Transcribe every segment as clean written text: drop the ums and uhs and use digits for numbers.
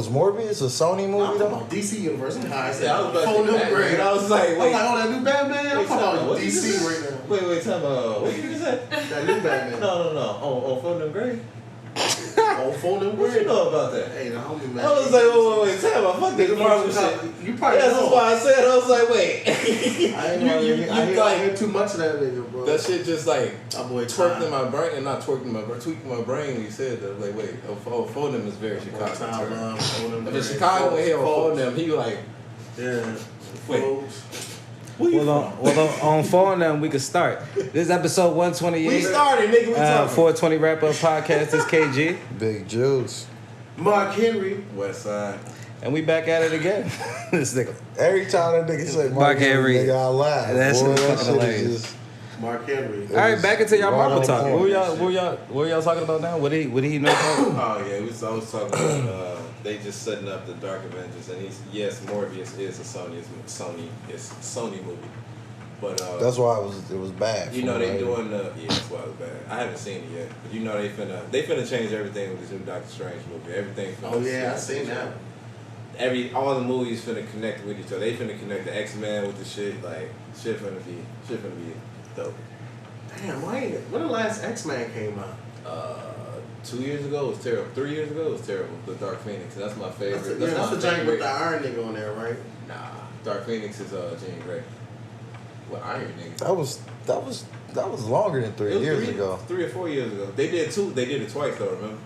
Was Morbius a Sony movie though? DC Universe. I said, I was about phone to them say grade. I was like, wait. I'm like, oh, that new Batman? I'm talking about DC right now. Wait, tell me, what did you say? That new Batman. No. On Phone Them Grade? On phone them What grade? you know about that? Hey, the homie, man. I was like, wait, tell me, fuck this Marvel shit. You probably That's know. why I said, I was like, wait. I ain't hear too much of that nigga, bro. That shit just like twerked in my brain, and not twerking my brain, tweaking my brain when you said that. Like, wait, Phone Them is very Chicago term. If it's Chicago here on Phone Them, he like, yeah, wait. Well, on Phone Them, we could start. This is episode 128. We started, nigga. We talking. 420 Wrap Up Podcast. This is KG. Big Juice. Mark Henry. West Side. And we back at it again. This nigga. Every time that nigga say Mark Henry, nigga, I laugh. That's Boy, fucking shit hilarious. is just- Mark Henry. All right, back into y'all Right Marvel on talk. point. What were y'all talking about now? What did he know about? Oh yeah, I was talking about they just setting up the Dark Avengers, and yes, Morbius is a Sony movie, but that's why it was bad. You know they doing that's why it was bad. I haven't seen it yet, but you know they finna change everything with this new Doctor Strange movie. Everything. Oh yeah, I seen that. All the movies finna connect with each other. They finna connect the X-Men with the shit. Like shit finna be dope. Damn, when the last X-Men came out? 2 years ago it was terrible. 3 years ago it was terrible. The Dark Phoenix. That's my favorite. That's the giant with the Iron nigga on there, right? Nah, Dark Phoenix is Jean Grey. What Iron nigga? That was longer than 3 years ago. 3 or 4 years ago. They did it twice though. Remember?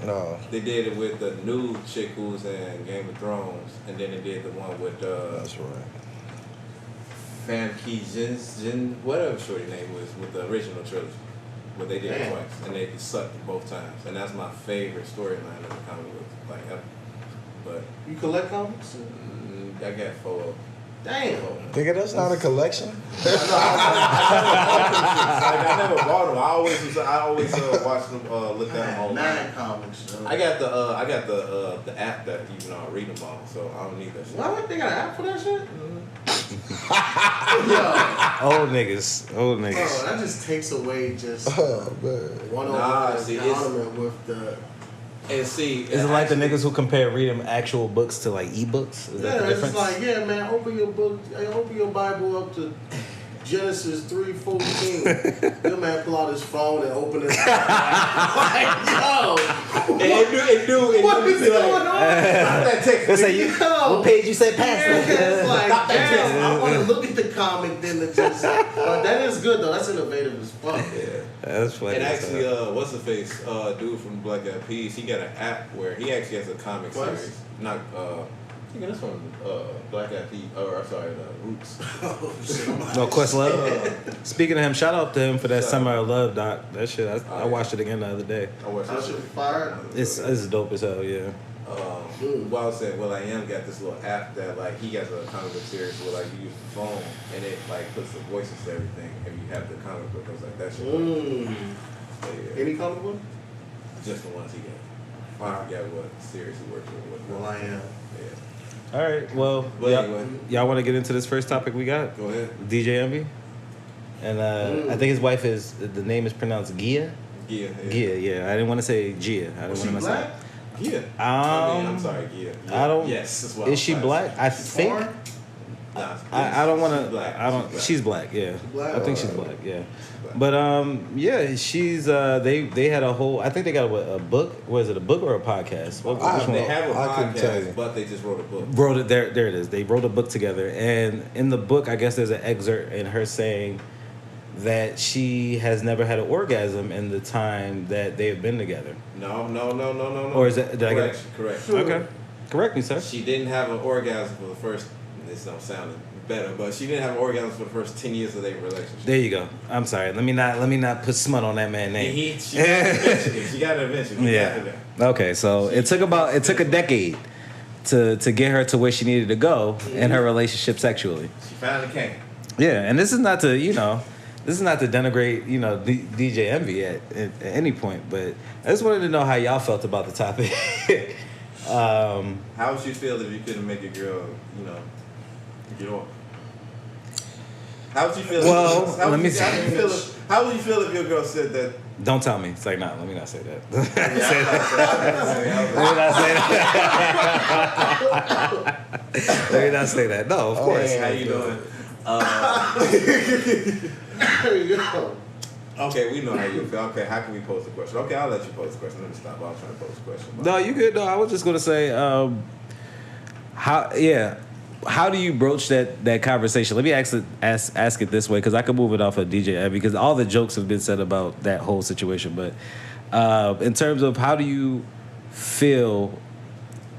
No. They did it with the new chick who's in Game of Thrones, and then they did the one with That's right. Famke Jin, whatever shorty name was, with the original trilogy. But they did it twice, and they sucked both times. And that's my favorite storyline of the comic book, like ever. But you collect comics? I got 4. Damn. Nigga, that's not a collection. I never bought them. I always watch them, look at them online. 9 comics. Though. I got the app that read them all, so I don't need that shit. What? They got an app for that shit? Old niggas. Bro, that just takes away just one element with the. And see, is it like the niggas who compare reading actual books to like ebooks? Is that the difference? It's like, yeah, man, open your Bible up to Genesis 3:14. Your man pull out his phone and open it. Like, yo, it do. What is going on? That text. They say what page you said pass that? It's like, damn, I want to look at the comic then to just. But that is good though. That's innovative as fuck. Yeah. That's funny. And actually, what's the face? Dude from Black Eyed Peas, he got an app where he actually has a comic series. Not I think that's from Black Eyed Peas, Roots. Oh shit! No, Questlove. Speaking of him, shout out to him for that Summer of Love doc. That shit, I watched it again the other day. I watched that shit. Fire. It's dope as hell, yeah. Well, I am got this little app that like he has a comic book series where like you use the phone and it like puts the voices to everything and you have the comic book. I was like, that shit. Yeah. Any comic book? Just the ones he got. I forgot what series he worked with. Well, I am. Yeah. All right, well, anyway. y'all want to get into this first topic we got? Go ahead. DJ Envy. And I think his wife the name is pronounced Gia. Gia, yeah. I didn't want to say Gia. I didn't want to mess up. Gia. I'm sorry, Gia. I don't. Yes, that's what is she black? I think. Nah, I don't want to. Black. I don't. She's black. Yeah. Black? I think she's black. Yeah. But yeah, she's they had a whole. I think they got a book. Was it a book or a podcast? Which one? They have a couldn't tell you. podcast, but they just wrote a book. Wrote it there. There it is. They wrote a book together, and in the book, I guess there's an excerpt in her saying that she has never had an orgasm in the time that they've been together. No. Or is it? Did I get it? Correct. Okay. Correct me, sir. She didn't have an orgasm for the first. This don't sound better, but she didn't have an orgasm for the first 10 years of their relationship. There you go. I'm sorry. Let me not put smut on that man's name. She got it eventually. Yeah. Okay. So it took a decade to get her to where she needed to go in her relationship sexually. She finally came. Yeah, and this is not to denigrate DJ Envy at any point, but I just wanted to know how y'all felt about the topic. How would you feel if you couldn't make a girl, get off? How would you feel? Well, let me see. How would you feel if your girl said that Don't tell me. It's like, nah, let me not say that. Let me Yeah, say that. Let me not say that. No, of course. Hey, how you doing? There you go. Okay, we know how you feel. Okay, how can we pose the question? Okay, I'll let you pose the question. Let me stop. I was trying to pose the question. No, you good. No, I was just gonna say, how do you broach that conversation? Let me ask it this way, because I can move it off of DJ Ed, because all the jokes have been said about that whole situation. But in terms of how do you feel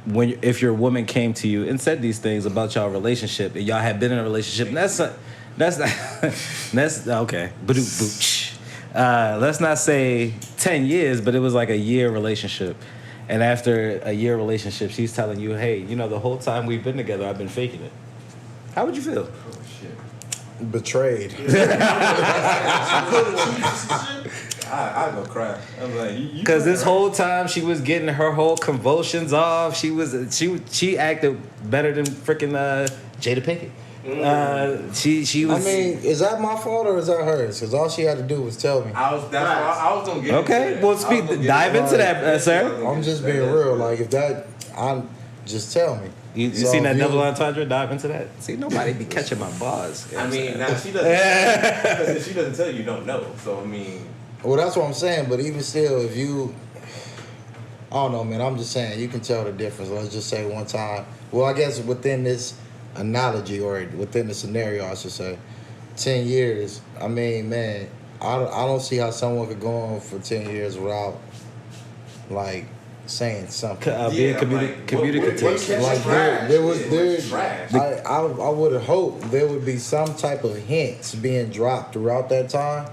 if your woman came to you and said these things about y'all relationship, and y'all had been in a relationship, and that's okay. Let's not say 10 years, but it was like a year relationship. And after a year relationship, she's telling you, hey, you know, the whole time we've been together, I've been faking it. How would you feel? Oh, shit. Betrayed. I go cry. I'm like, Because this whole time she was getting her whole convulsions off. She acted better than freaking Jada Pinkett. She was. I mean, is that my fault or is that hers? Because all she had to do was tell me. I was gonna get Okay, into that. well, dive into that, sir. I'm just being real. Like, if that, just tell me. You So seen that if you- double entendre? Dive into that. See, nobody be catching my bars. I mean, now she doesn't. Because if she doesn't tell you, you don't know. So I mean, Well, that's what I'm saying. But even still, if you, I don't know, man. I'm just saying you can tell the difference. Let's just say one time. Well, I guess within this analogy or within the scenario, I should say, 10 years. I mean, man, I don't see how someone could go on for 10 years without, like, saying something. Being like, communicative. Like there was trash. I would have hoped there would be some type of hints being dropped throughout that time.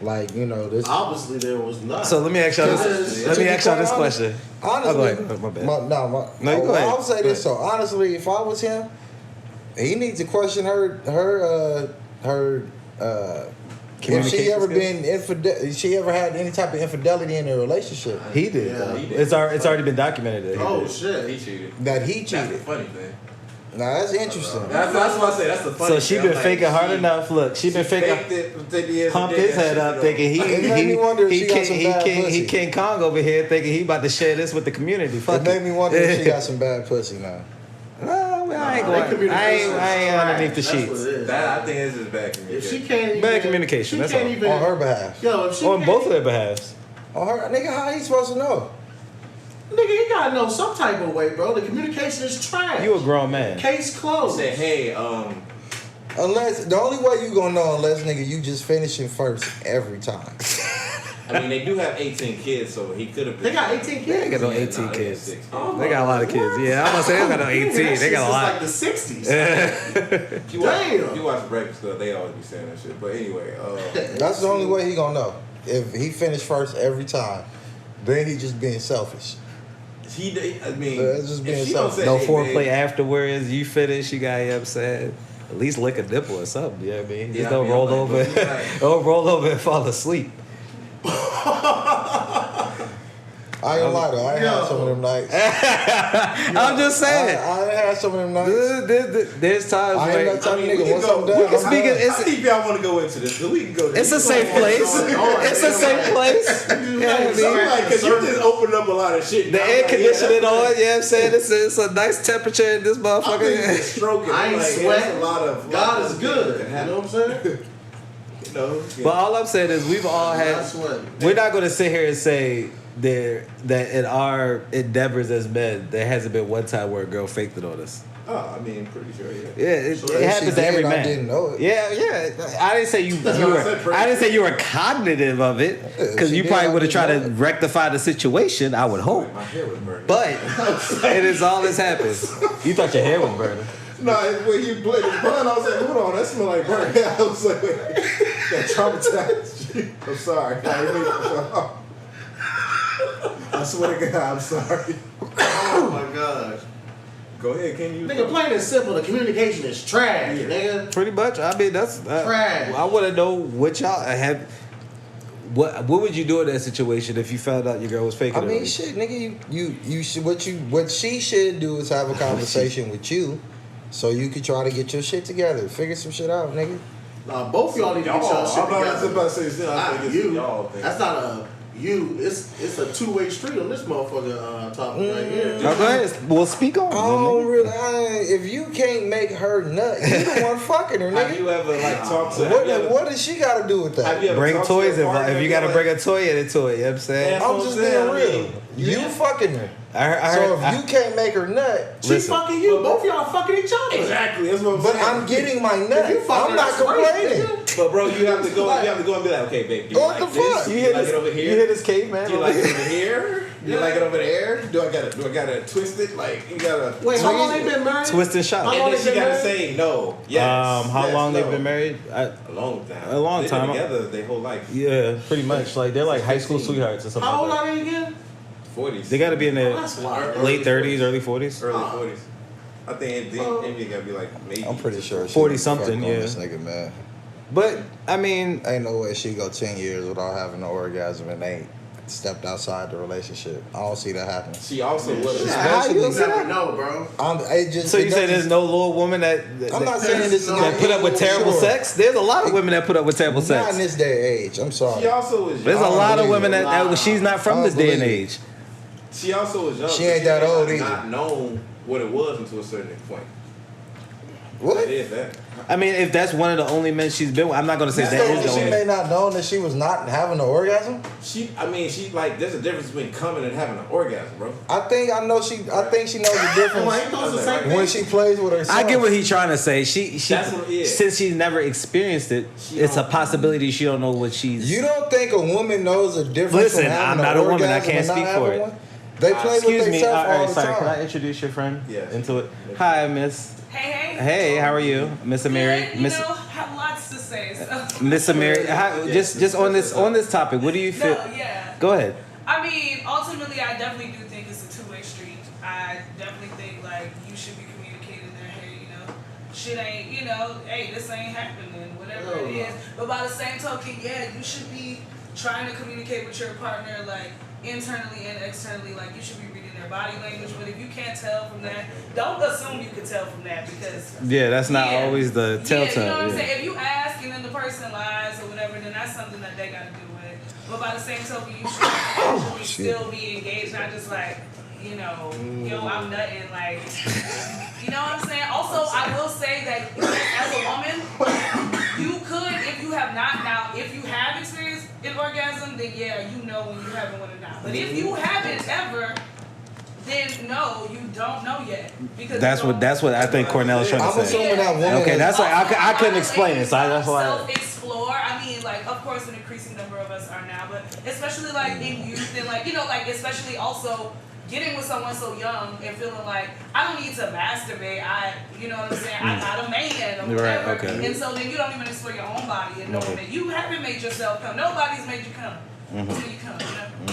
Like, you know, this. Obviously, there was not. So let me ask y'all this. Let me ask y'all this question. Honestly, go ahead. My bad. No, you go ahead. I'll say this. So honestly, if I was him, he needs to question her if she ever been she ever had any type of infidelity in a relationship. He did. Yeah, he It's already been documented. That he Oh did. shit! He cheated. That he That's the cheated. funny thing. Now that's interesting. That's what I say. That's the funny So she thing. been I'm like, faking hard she- enough. Look, she been faking. faked it for 10 years. Pumped and then his head that up, shit thinking It made me wonder if she got some bad pussy. King Kong over here, thinking he about to share this with the community. Fuck It made me wonder if she got some bad pussy now. Well, I ain't Nah, going. communication I ain't is underneath the trash. That's what sheets. it is. That I think is just bad If communication. she can't even Bad communication, she that's can't all. even. On her behalf. Yo, if she On can't- both of their behalves. On her nigga, how he supposed to know? Nigga, you gotta know some type of way, bro. The communication is trash. You a grown man. Case He closed. said, "Hey, Unless the only way you gonna know, unless nigga you just finishing first every time. I mean, they do have 18 kids, so he could have." They got 18 They ain't kids. got no Yeah, 18 nah, they got kids. 16. They got a lot of kids. Yeah, I'm gonna say they got no 18. They got a lot. Like the 60s. You watch, Damn. you watch Breakfast Club, they always be saying that shit. But anyway, That's the only way he gonna know. If he finished first every time, then he just being selfish. I mean, It's just being if she don't selfish. say, No hey, foreplay babe, afterwards. You finish. You got upset. At least lick a nipple or something. You know what I mean? Yeah, Just I don't mean, roll I'm like, over. but you like- Don't roll over and fall asleep. I ain't gonna lie though, I ain't had some of them nights. I'm just saying. I ain't had some of them nights. There's times I ain't where that type of I mean, nigga. we can Once go- I'm we done, can I'm speak done. it- it's- I think y'all want to go into this, but we can go. it's a safe place. It's a safe place. Yeah, I mean, Because you just opened up a lot of shit. the air conditioning on. You know what I'm saying? It's a nice temperature in this I'm motherfucker. stroking. I ain't like, sweating. that's a lot of. God is good. You know what I'm saying? You know. But all I'm saying is we've all I'm had. not sweating. We're not going to sit here and say that in our endeavors as men, there hasn't been one time where a girl faked it on us. Oh, I mean, pretty sure. Yeah. Yeah, it So if happens she to every did, I man. didn't know it. Yeah. I didn't say you what I said, were. pretty I didn't say you were cognitive of it because she you did, probably I would have didn't tried know to it. rectify the situation. I would hope, My hair was burning. but it is all that's happened. You thought your hair was burning. No, when you played the bun, I was like, hold on, that smell like burn. I was like, wait, that traumatized you. I'm sorry. I swear to God, I'm sorry. Oh my gosh. Go ahead, can you? Nigga, plain and simple, the communication is trash, nigga. Pretty much. I mean, that's. Trash. I want to know what y'all have. What would you do in that situation if you found out your girl was faking I it? mean, on you? shit, nigga, you should what she should do is have a conversation with you, so you could try to get your shit together, figure some shit out, nigga. Both y'all need to get y'all shit I'm about together. to say, still, I Not think it's you. y'all thing. That's not a you. It's a two-way street on this motherfucker topic right here. No, go ahead. Well, speak on. If you can't make her nut, you the one fucking her, Have nigga. you ever like talked to? have you ever- What does she got to do with have that? you ever Bring talked to toys your if partner you got to like- bring a toy into it. You know what I'm saying? Yeah. I'm just being real. You You fucking her. I So heard, if you can't make her nut, She Listen. fucking you. Both y'all fucking each other. Exactly. That's what I'm but saying. I'm getting my nut, If you fucking I'm not her, that's great, complaining. nigga. But bro, you have to go. You have to go and be like, okay, babe, do you What like the this? fuck? Do you you hit like this, it over here? you hit this caveman. Do you like it over here? Do you like it over there? Do I gotta twist it? Like you gotta. Wait, how long they been married? Twist and shout. How And long then they she been gotta married? say no. Yes. How yes, long no. they've been married? A long time. A long They've time. Been together their whole life. Yeah, pretty much. Like they're like high school 15. sweethearts or something. How old like are they again? 40s. They got to be in their That's wild. late 30s, early 40s. Early 40s. I think India gotta be like maybe. I'm pretty sure she 40 would something, fuck on yeah. This nigga, man. But I mean, Ain't no way she go 10 years without having an orgasm and ain't stepped outside the relationship. I don't see that happening. She also was. How you You gonna say never that? know, bro. So you say there's no little woman that I'm not saying this is that put up with terrible Sure. sex? There's a lot of women that put up with terrible Not sex. in this day and age. I'm sorry. She also was. There's a young. don't lot of believe women it. that she's not from I this don't day and believe it. age. She also was young. She so ain't that old may either. Not known what it was until a certain point. What? That is that. I mean, if that's one of the only men she's been with, I'm not gonna say that is the She only. may not know that she was not having an orgasm. She like. There's a difference between coming and having an orgasm, bro. I think she knows the difference Well, ain't those the same when thing? she plays with her son. I get what he's trying to say. She That's what- yeah. since she's never experienced it, She it's a don't- possibility she don't know what she's. You don't think a woman knows the difference? Listen, from having I'm an not a woman. I orgasm can't and not speak for having it. one? They play with Excuse me. themselves All all right, the sorry. time. Can I introduce your friend Yes. into it? Hi, Miss. Hey. Hey, how are you, Miss Amiri? Good, you know, have lots to say. So. Miss Amiri. Just on this topic. What do you feel? No, yeah. Go ahead. I mean, ultimately, I definitely do think it's a two-way street. I definitely think, like, you should be communicating there, hey, you know, shit ain't, you know, hey, this ain't happening, whatever it is. But by the same token, yeah, you should be trying to communicate with your partner, like, internally and externally. Like, you should be reading their body language. But if you can't tell from that, don't assume you can tell from that, because Yeah, that's not yeah. always the telltale. Yeah, you know what I'm yeah. saying? If you ask and then the person lies or whatever, then that's something that they got to deal with. But by the same token, you should actually still be engaged, not just like, you know, yo, I'm nutting, like, you know what I'm saying? Also, I will say that as a woman, you could, if you have not, now, if you have experienced an orgasm, then yeah, you know when you haven't one or not. But if you haven't ever, then no, you don't know yet. Because That's what I think Cornel is trying I'm to say. assuming that woman. Okay, is- that's why I couldn't explain it, so that's why. Self-explore. I mean, like, of course, an increasing number of us are now, but especially like in youth and like, you know, like especially also getting with someone so young and feeling like I don't need to masturbate. You know what I'm saying? I got a man or Right, whatever. okay. And so then you don't even explore your own body and knowing that you haven't made yourself come. Nobody's made you come. Until you come.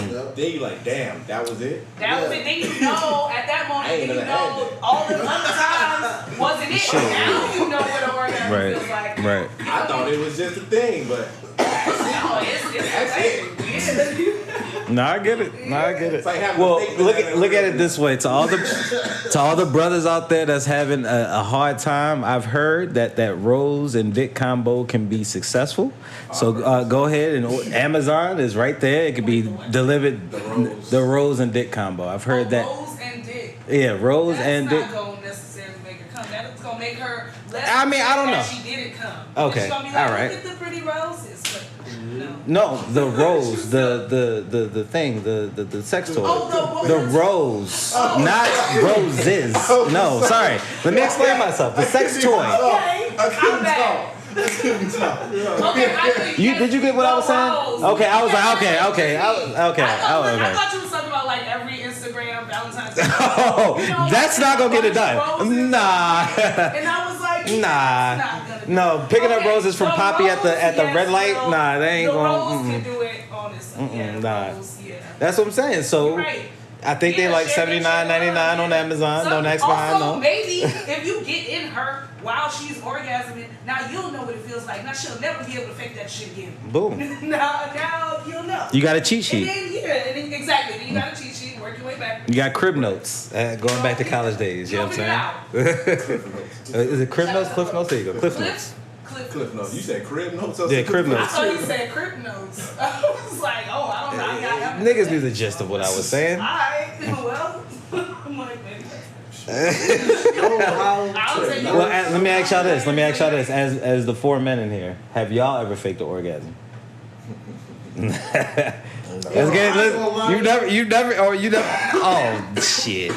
You know? Then you like, damn, that was it. That was it. Then you know at that moment, I ain't then you never had know that. all the other times wasn't it. Shit. Now you know what an orgasm Right, feels like. right. You know I thought it was just a thing, but No, it's That's it. No, I get it. No, I get it. It's like having Well, a fake look banana at it in this way: to all the brothers out there that's having a hard time, I've heard that rose and dick combo can be successful. So go ahead and Amazon is right there. It can be delivered. The rose and dick combo. I've heard that. Rose and dick. Yeah, rose That's and not dick. gonna necessarily make her come. That's gonna make her less. I mean, I don't that know. She didn't come. Okay, She's gonna be like, all right. Look at the pretty roses. But no. No, the rose, the thing, the sex toy. Oh, The rose, not roses. No, sorry. Let me explain myself. The sex toy. Okay, I'm back. Okay, I think Did you get what I was saying? Okay, I was like, okay. I thought you was talking about like every Instagram Valentine's Day. Oh, You know, that's like, not gonna get it bunch of done. roses. Nah. And I was like, Nah. that's not gonna do No, it. picking up Okay, roses from the Poppy at the rose, red light. yes, Nah, they ain't the gonna. rose can do it on its own. Yeah, the nah. rose, yeah. That's what I'm saying. So You're right. I think they Yeah, like share that shit $79.99 around, on yeah. Amazon. So, Don't ask behind also, no. maybe if you get in her while she's orgasming, now you'll know what it feels like. Now she'll never be able to fake that shit again. Boom. now you'll know. You got a cheat And sheet. then, exactly. Then you got a cheat sheet, work your way back. You got crib notes. Going back to college days. You know what I'm saying? Is it crib notes? Cliff notes? There you go. Cliff notes. Cliff notes. You said crib notes? Yeah, crib I notes. thought he said crib notes. I was like, oh, I don't know. I got Niggas knew the gist of what I was saying. Alright, well, I'm like, maybe. How I'll take to you. Well, let me ask y'all this. As the four men in here, have y'all ever faked an orgasm? You never. Oh shit!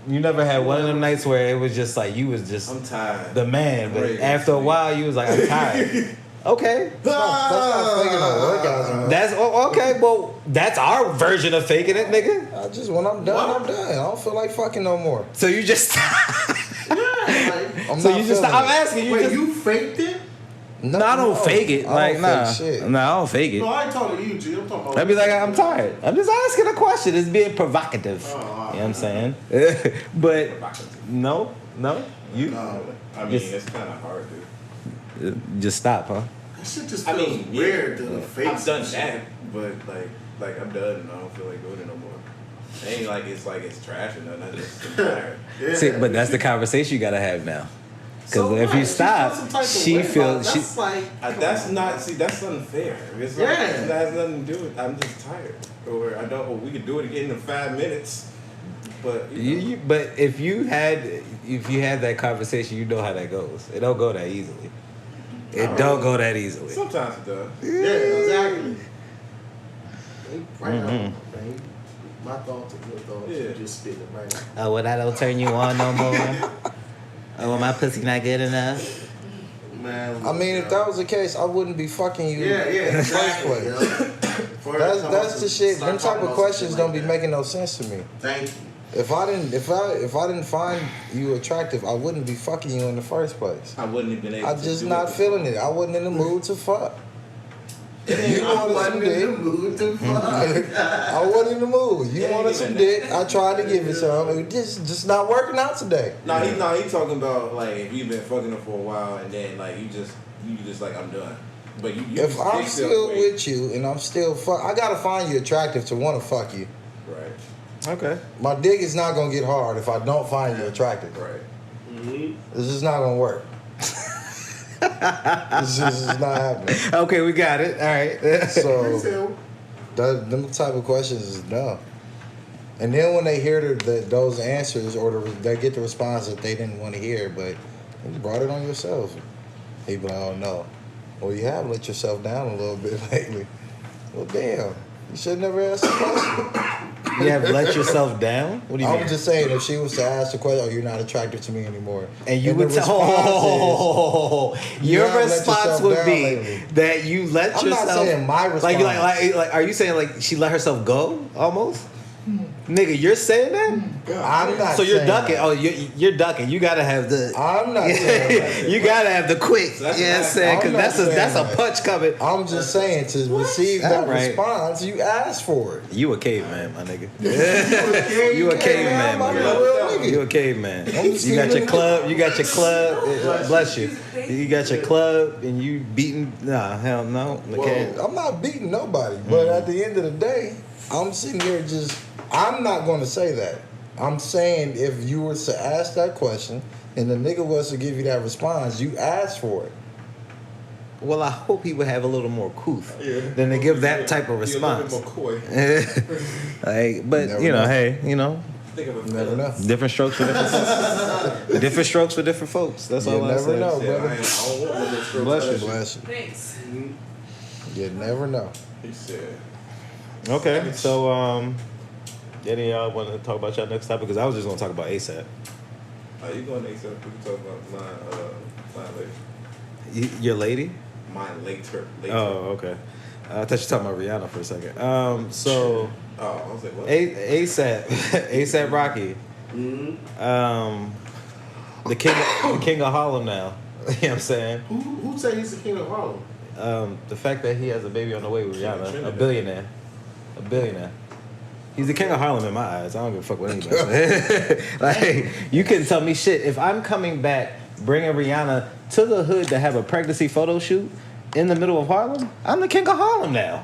You never had one of them nights where it was just like you was just I'm tired. the man, but Great. after a while you was like, I'm tired. Okay, That's not faking no orgasm. Man. that's okay. Well, that's our version of faking it, nigga. I just when I'm done, I'm done. I don't feel like fucking no more. So you just. I'm So not you just. feeling I'm it. asking you. Wait, just, you faked it? no, I don't fake it. I Like don't nah, fake shit. nah, I don't fake it. No, I ain't talking to you, G. I'm talking about. I'd be like, I'm tired. I'm just asking a question. It's being provocative. Oh, You know what I'm saying? But no, you No. I mean, Just- it's kind of hard to. just stop, huh? That shit just I feels mean, weird to yeah, fake I've done some that, shit. but like I'm done and I don't feel like doing it no more. It ain't like it's trash or nothing. I just am tired. Yeah. See, but that's the conversation you gotta have now. Because So if what? you She stop, feels some type of she way feels about it. she. That's like. That's not. See, that's unfair. It's like, Yeah. it has nothing to do with. I'm just tired, or I don't. Or we could do it again in 5 minutes. But But if you had that conversation, you know how that goes. It don't go that easily. It don't go that easily. sometimes it does. Yeah, exactly. Right Mm-hmm. on, man. My thoughts are your thoughts. Yeah. You just spit it right now. Oh, well, that don't turn you on no more. Oh, well, my pussy not good enough. Man, I mean, if that was the case, I wouldn't be fucking you yeah, in the exactly. first place. That's the shit. Them type of questions don't be making no sense to me. Thank you. If I didn't find you attractive, I wouldn't be fucking you in the first place. I wouldn't have been able. I'm to just do not it feeling it. I wasn't in the mood to fuck. You I wanted some wasn't in the dick. mood to fuck. I wasn't in the mood. You Yeah, wanted he some even- dick. I tried to give it some. It just not working out today. He talking about like if you've been fucking her for a while and then like you just like I'm done. But you If I'm stick still wait. with you and I'm still I gotta find you attractive to want to fuck you. Right. Okay. My dick is not gonna get hard if I don't find you attractive. Right. This is not gonna work. This is not happening. Okay, we got it. All right. So them type of questions is dumb. And then when they hear those answers or they get the response that they didn't want to hear, but you brought it on yourself. They be like, oh no. Well, you have let yourself down a little bit lately. Well, damn. You should never ask the question. You have let yourself down? What do you mean? I'm just saying, if she was to ask the question, oh, you're not attractive to me anymore. And you the would tell, response your have let response yourself would down be lately. that you let I'm not yourself. saying my response. Like, are you saying like she let herself go almost? Nigga, you're saying that? I'm not So you're saying ducking. that. Oh, you're ducking. You gotta have the. I'm not saying that. You gotta have the quick. So that's You know what I'm saying? I'm Because not that's a saying that. punch coming. I'm just saying, to receive that Right. response, you asked for it. You a caveman, my nigga. You You a caveman, I'm my a real nigga. nigga. You a caveman. just You got your feeling- club. You got your club. Bless you. You got your club, and you beating. Nah, hell no. Okay. Well, I'm not beating nobody, but at the end of the day, I'm sitting here I'm not going to say that. I'm saying if you were to ask that question and the nigga was to give you that response, you asked for it. Well, I hope he would have a little more couth than to give that type of Be a little bit response. more coy. Like, but Never you know, know. hey, you know, Think of a Never know. different strokes for different strokes for different folks. That's You all I never say. know. Yeah, I don't want no more strokes. Bless you. Bless you. Thanks. You never know. He said. Okay, so any of y'all want to talk about y'all next topic? Because I was just gonna talk about ASAP. Are you going to accept? We can talk about mine later. Your lady? Mine later. Oh, okay. I thought you were talking about Rihanna for a second. So Oh, I was like, what? ASAP, ASAP Rocky, the king of Harlem now. You know what I'm saying? Who say he's the king of Harlem? The fact that he has a baby on the way with King of Rihanna, Trinidad. a billionaire. He's the king of Harlem in my eyes. I don't give a fuck what anybody says. Like, you couldn't tell me shit. If I'm coming back, bringing Rihanna to the hood to have a pregnancy photo shoot, in the middle of Harlem, I'm the king of Harlem now.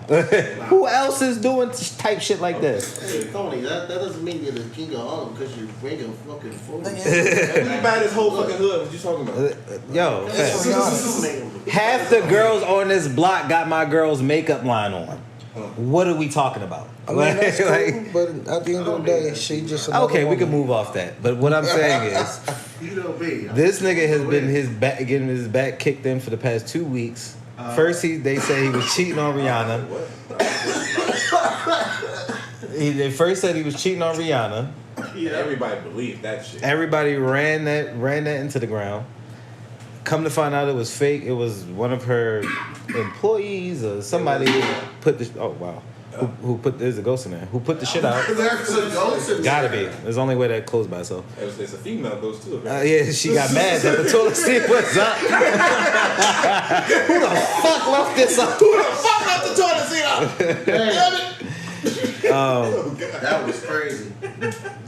Who else is doing type shit like this? Hey, Tony, that doesn't mean you're the king of Harlem because you're bringing fucking food. You buy this whole fucking hood. What you talking about? Yo, half the girls on this block got my girl's makeup line on. What are we talking about? I mean, that's cool, but at the end of the day, she just another Okay, we woman. can move off that. But what I'm saying is, You know me. this nigga has been getting his back kicked in for the past 2 weeks. First, they say he was cheating on Rihanna. They first said he was cheating on Rihanna. Yeah, everybody believed that shit. Everybody ran that into the ground. Come to find out, it was fake. It was one of her employees or somebody who put the. Oh wow. Who put? There's a ghost in there. Who put the shit out? There's a ghost in Gotta be. There's the only way that closed by itself. It's a female ghost too. Yeah, she got mad that the toilet seat was up. Who the fuck left this up? Who the fuck left the toilet seat up? Damn it! That was crazy.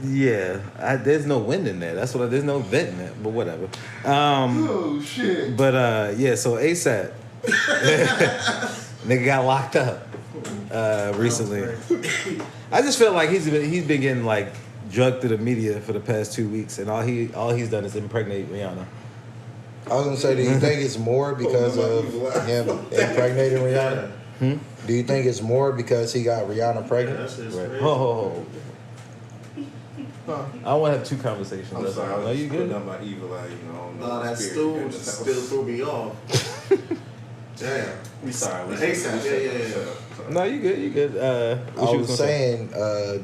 Yeah, there's no wind in there. That's what. There's no vent in there. But whatever. Oh shit. But yeah, so ASAP, nigga got locked up recently. I just feel like he's been getting like drugged through the media for the past 2 weeks, and all he's done is impregnate Rihanna. I was gonna say, do you think it's more because of him impregnating Rihanna? Do you think it's more because he got Rihanna pregnant? That's just Right. crazy. Oh. I want to have two conversations. I'm That's sorry. I all. was No, just you putting good? up my evil eye, Nah, that spirit stool in the just house. still threw me off. Damn. We sorry. We Hey, shut up, yeah. shut up. No, you good. You good. I was saying,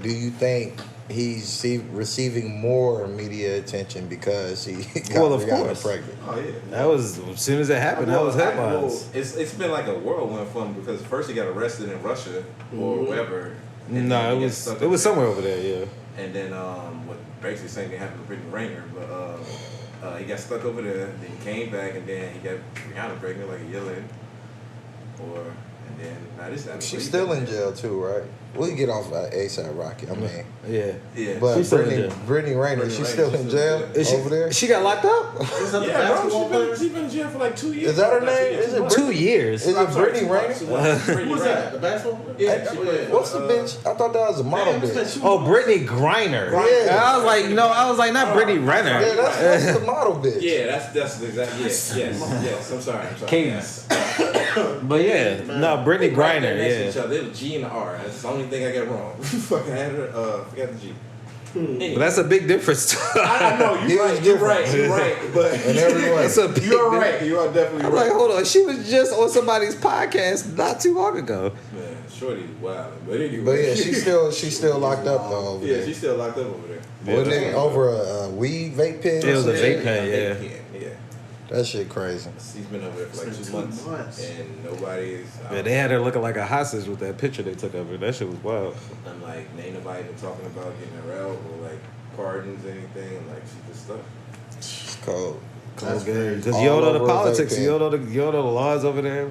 do you think he's receiving more media attention because he got Well, of Rihanna course. pregnant? Oh yeah. That was as soon as it happened. That was headlines. It's been like a whirlwind for him because first he got arrested in Russia or wherever. and No, then he it got was stuck it up was there. somewhere over there. Yeah. And then what basically same thing happened to Brittany Rainer, but he got stuck over there. Then he came back and then he got Rihanna pregnant like a year later. And then now this happened. She's still in jail too, right? We can get off ASAP Rocky. I mean, Yeah. Yeah. but She's still in Brittany, jail. Brittany Rainer, Brittany she's Rainer, still in she's still jail in jail. Is she, over there. She got locked up? Is that the Yeah, bro, basketball player? she's been in jail for like 2 years. Is that her Like, 2 name? years. Is it What? 2 years. Is it Brittany Rainer? Who was that? The basketball player? Yeah, she played. What's the bitch? I thought that was a model bitch. Oh, Brittany Griner. Yeah. I was like, no, I was like, not Brittany Renner. Yeah, that's the model bitch. Yeah, that's exactly. Yes. I'm sorry. Cadence. But yeah, no, Brittany They right there Griner. next to Yeah. each other. It was G and the R. That's the only thing I got wrong. Fucking had her. Forgot the G. But that's a big difference. I know He you're was right. You're different. right. You're right. But In every way. That's a big you are difference. right. You are definitely I'm right. like, hold on, she was just on somebody's podcast not too long ago. Man, Shorty's wild. But anyway. But yeah, she's still locked up though. Over Yeah, there. she's still locked up over there. Wasn't it over a weed vape pen? It was a vape Yeah. pen, yeah. That shit crazy. She's been over there for like 2 months, and nobody's. Yeah, they had her looking like a hostage with that picture they took of her. That shit was wild. I'm like, ain't nobody been talking about getting her out or like pardons or anything. Like she just stuck. It's cold. Because you All don't know the over a vape politics, pen. you don't know the laws over there.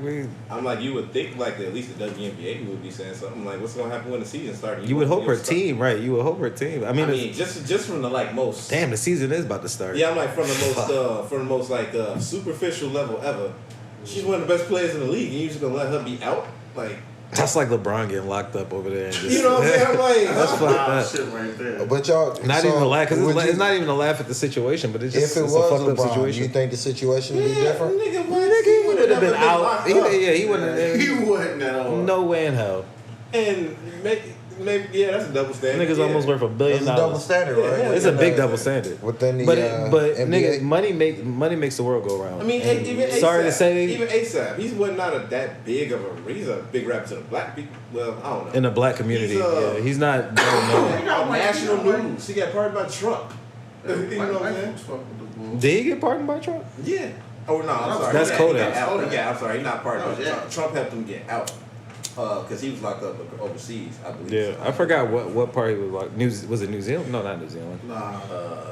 I'm like, you would think like at least the WNBA would be saying something like, what's gonna happen when the season starts? You would hope her team, right? You would hope her team. I mean, just from the like most. damn, the season is about to start. Yeah, I'm like from the most like superficial level ever. She's one of the best players in the league, and you just gonna let her be out? Like, That's like LeBron getting locked up over there. And just, you know what I'm saying? I'm like, That's fucked Wow, up. shit right there. But y'all, Not so even a laugh, because would it's you- not even a laugh at the situation, but it's just If it it's was a fucked up LeBron, situation. you think the situation would be yeah, different? nigga, what? Nigga, he would have been out. locked He up. wouldn't. He wouldn't at all. No way in hell. And maybe yeah, that's a double standard. Niggas yeah. almost worth $1 It's billion. a double standard, right? Yeah, It's a big Within double standard. Within the But NBA. nigga, money makes the world go round. I mean, And even ASAP, sorry to say, even ASAP, he's not that big of a. He's a big rapper to the black people. Well, I don't know. in the black community, he's not. No, He got national news. He got pardoned by Trump. You know what I'm saying? Did he get pardoned by Trump? Yeah. Oh no, I'm sorry. That's He Kodak. got out. Yeah, I'm sorry. He's not pardoned by Oh, yeah. Trump. Trump helped him get out because he was locked up overseas, I believe. Yeah, I forgot what part he was like. Was it New Zealand? No, not New Zealand. Nah,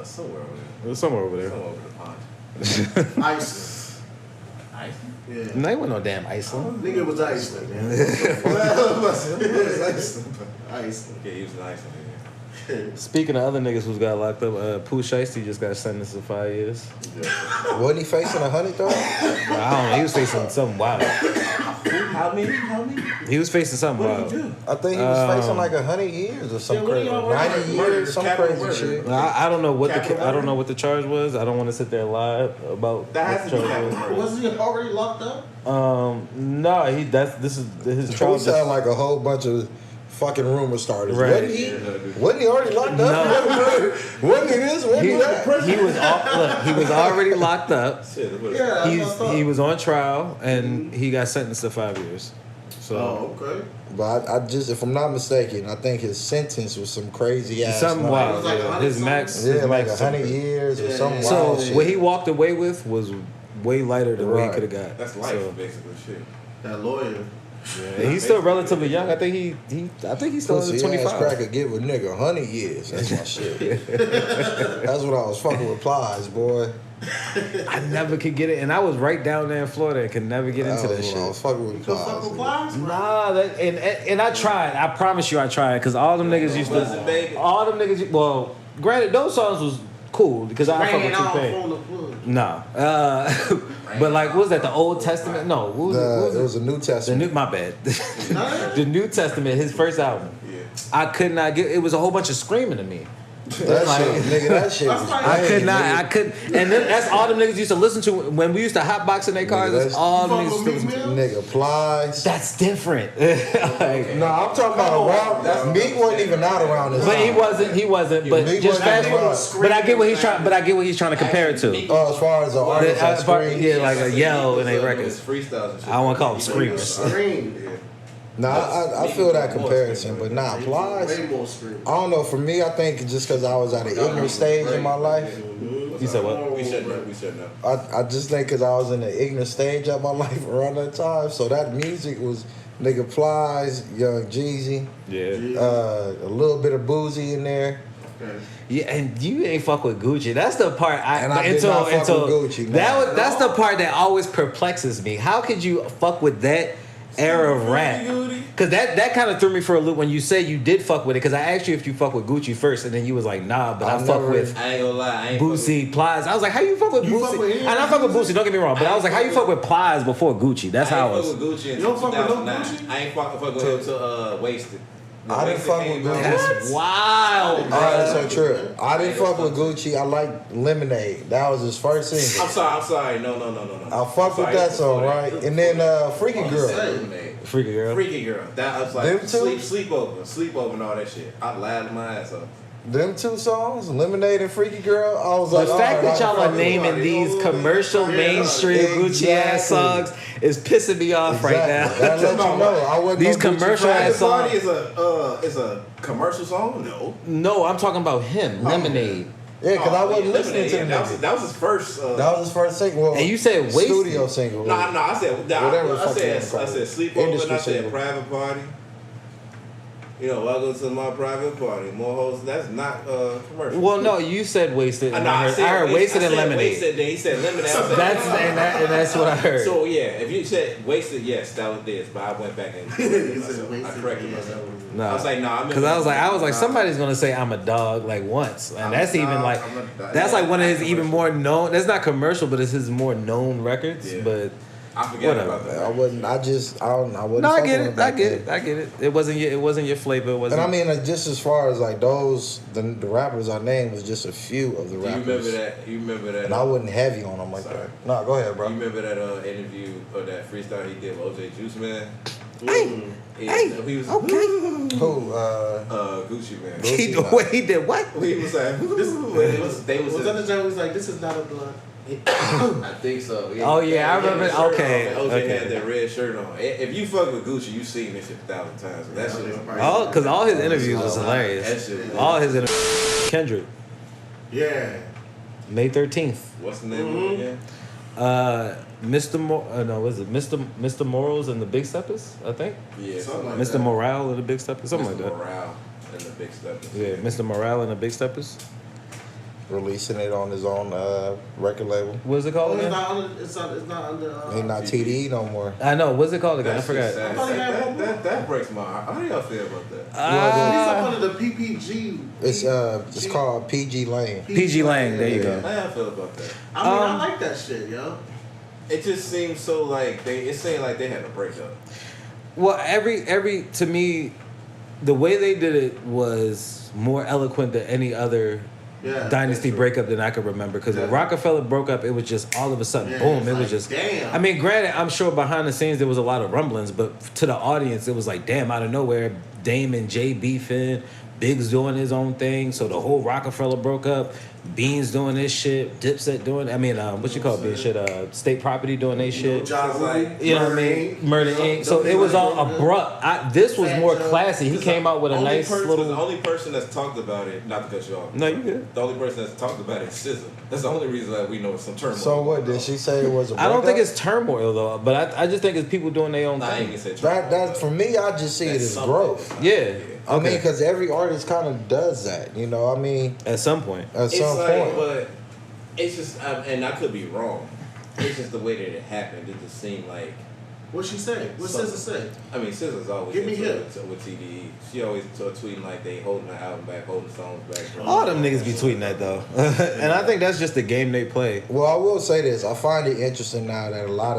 Somewhere over there. It was somewhere over there. Somewhere over the pond. Iceland. Iceland? Yeah. No, he went no damn Iceland. Nigga was Iceland, man. Well, Iceland. Iceland. Yeah, he was in Iceland. Speaking of other niggas who's got locked up, Pooh Shiesty just got sentenced to 5 years. Wasn't he facing 100 though? I don't know. He was facing something wild. How many? He was facing something What wild. did he do? I think he was facing like 100 years or something what do crazy. y'all 90 murder? years, some Capital crazy murder. shit. I don't know what Capital I don't know what the charge was. I don't want to sit there and lie about That what has the to be charge capital was. murder. Was he already locked up? No, this is his trial. True sound like a whole bunch of fucking rumor starters. Right. Wasn't he already locked up? Wasn't he this? Wasn't he that? He was already locked up. Shit, what is Yeah, that's what I He thought. was on trial and he got sentenced to 5 years. So Oh, okay. But I just, if I'm not mistaken, I think his sentence was some crazy ass. something like- wild. It was like Yeah. 100 His max. something? his Yeah, like max 100 years or Yeah. something So wild shit. what he walked away with was way lighter than what he Right. could have got. That's life, So, basically. Shit. That lawyer. yeah, he's still relatively young. I think he's still Pussy ass 25. cracker give a nigga 100 years. That's my shit. That's what I was fucking with Plies, boy. I never could get it, and I was right down there in Florida and could never get into that That was when I was shit. fucking with You fuck Plies. with Plies, bro? Nah, and I tried. I promise you, I tried because all them niggas used Was it, to. baby? All them niggas. Well, granted, those songs was cool because I fuck with Ran off T-Pain. on the plug. No, but like, what was that? The Old Testament? No, what was It it? was a New The Testament. new, my bad. The New Testament, his first album. Yeah. I could not get. It was a whole bunch of screaming to me. That shit, nigga, that shit was I I crazy, could not. nigga. I could. And then that's all them niggas used to listen to when we used to hotbox in their cars. That's that's- all them You niggas fuck used to with listen me, to. man? Nigga, Plies. That's different. Like, No, I'm talking about around. Meek wasn't even out around this but he time. wasn't. He wasn't. But Meek just wasn't fast. around. But I get what he's trying. But I get what he's trying to compare it to. As far as the artists that scream. Yeah, like a yell in their His records. freestyles and shit. I wanna call them He screamers. Scream. Yeah. Nah, I feel that comparison, but nah, Plies. Way more scream. I don't know. For me, I think just because I was at an ignorant stage in my life, You said what? We should know. We should know. I just think because I was in an ignorant stage of my life around that time, so that music was nigga Plies, Young Jeezy, Yeah. a little bit of Boozy in there. Okay. Yeah, and you ain't fuck with Gucci. That's the part And I did not fuck with Gucci, no. that's the part that always perplexes me. How could you fuck with that era of rap? Because that kind of threw me for a loop when you said you did fuck with it. Because I asked you if you fuck with Gucci first, and then you was like, nah, but I I've fuck never- with I ain't gonna lie. I ain't Boosie, Plies. I was like, how you fuck with You Boosie? fuck with him? And I fuck with Boosie. Don't get me wrong, but I was like, how you fuck with Plies before Gucci? That's how I I ain't was. fuck with Gucci You until don't fuck with no 2009. Gucci? I ain't fuck with him until Wasted. When I didn't Wasted fuck came with out- Gucci. That's wild, All right, bro. so true. I didn't fuck with Gucci. I liked Lemonade. That was his first I'm single. sorry. No. I fucked with that song, right? And then Freaky Girl. Freaky girl. Freaky Girl. That I was Them like two? sleepover and all that shit. I laughed my ass off. Them two songs, Lemonade and Freaky Girl. I was The like, fact all that right, y'all I are can fuck with naming it. these commercial mainstream Gucci ass Exactly. songs is pissing me off right Exactly. now. That let you know I wasn't These no Gucci commercial fan. ass songs. Party is a commercial song. No. No, I'm talking about him, Lemonade. Yeah, because I wasn't yeah, listening to the that nigga. that was his first. That was his first single. Well, And you said Wasted. studio single. No, I said Whatever the I fuck said you wanna call it. sleepover Industry and I said single. private party. You know, welcome to my private party. More hoes. That's not commercial. Well, no, you said Wasted. And I heard Wasted and Lemonade. Wasted, then he said lemonade. I said, That's what I heard. So yeah, if you said wasted, yes, that was this. But I went back and I corrected myself. No, I was like, nah, because I was like, somebody's gonna say I'm a dog like once, and that's even like that's like one of his even more known. That's not commercial, but it's his more known records. Yeah. But I forgot whatever. about that. I wasn't. I wasn't. no, I fucking get with it. back I get then. it. I get it. It wasn't your flavor. It wasn't. And I mean, just as far as like those, the rappers I named was just a few of the Do you rappers. remember that? You remember that? And I wasn't heavy on them like Sorry. that. No, go ahead, bro. You remember that interview or that freestyle he did with OJ Juice Man? Hey, He was okay. Who? Gucci Man. He, wait, he did what? He was like, this is what it was. They was Was that the time he was like, this is not a blunt? I think so. Oh, yeah, I remember- He had the shirt okay, on, and OJ okay. had that red shirt on. If you fuck with Gucci, you seen this shit 1,000 times. So that shit is Because all his interviews was That hilarious. shit was- All his interviews. Kendrick, Yeah. May 13th. What's the name of it again? Mr. Morals and the Big Steppers, I think. Yeah, Something like Mr. that. Morale and the Big Steppers, something Mr. like that. Morale and the Big Steppers. Yeah, Mr. Morale and the Big Steppers. releasing it on his own record label. What's it Oh, called it's again? not under. It's not under. He not TDE no more. I know. What's it called again? That's I forgot. just sad. I thought he had one more. That breaks my heart. How do y'all feel about that? He's up under the PPG. It's called PG Lane. PG Lang. There you go. How y'all feel about that? I mean, I like that shit, yo. It just seems so like it seemed like they had a breakup. Well, every to me, the way they did it was more eloquent than any other Yeah, dynasty that's true. breakup than I could remember. Because when Yeah. Rockefeller broke up, it was just all of a sudden, Yeah, boom! it's It was like, just. damn. I mean, granted, I'm sure behind the scenes there was a lot of rumblings, but to the audience, it was like, damn, out of nowhere, Dame and Jay beefing, Biggs doing his own thing, so the whole Rockefeller broke up. Beans doing this shit, Dipset doing. I mean, what you call it? Shit, State Property doing their shit. John Lee, You know what I mean? Murder Inc. So it was all abrupt. This was more classy. He came out with a nice The little. only person that's talked about it, not to cut you off. No, you good. The only person that's talked about it is SZA. That's the only reason that we know it's some turmoil. So what did she say it was a I don't think breakup? it's turmoil though, but I just think it's people doing their own Nah, I ain't thing. gonna say turmoil. That for me, I just see it That's as something. growth. Yeah. I mean, Okay. because every artist kind of does that, you know. I mean, At some point. at It's some like, point. but it's just, and I could be wrong. It's just the way that it happened. It just seemed like, What she say? What Something. SZA say? I mean, SZA's always Give me into hip. it with TDE. She always tweeting like they holding the album back, holding songs back. All them niggas be tweeting that though, and I think that's just the game they play. Well, I will say this: I find it interesting now that a lot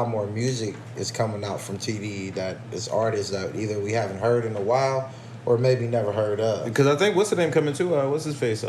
more music is coming out from TDE. That is artists that either we haven't heard in a while, or maybe never heard of. Because I think what's the name coming to? What's his face?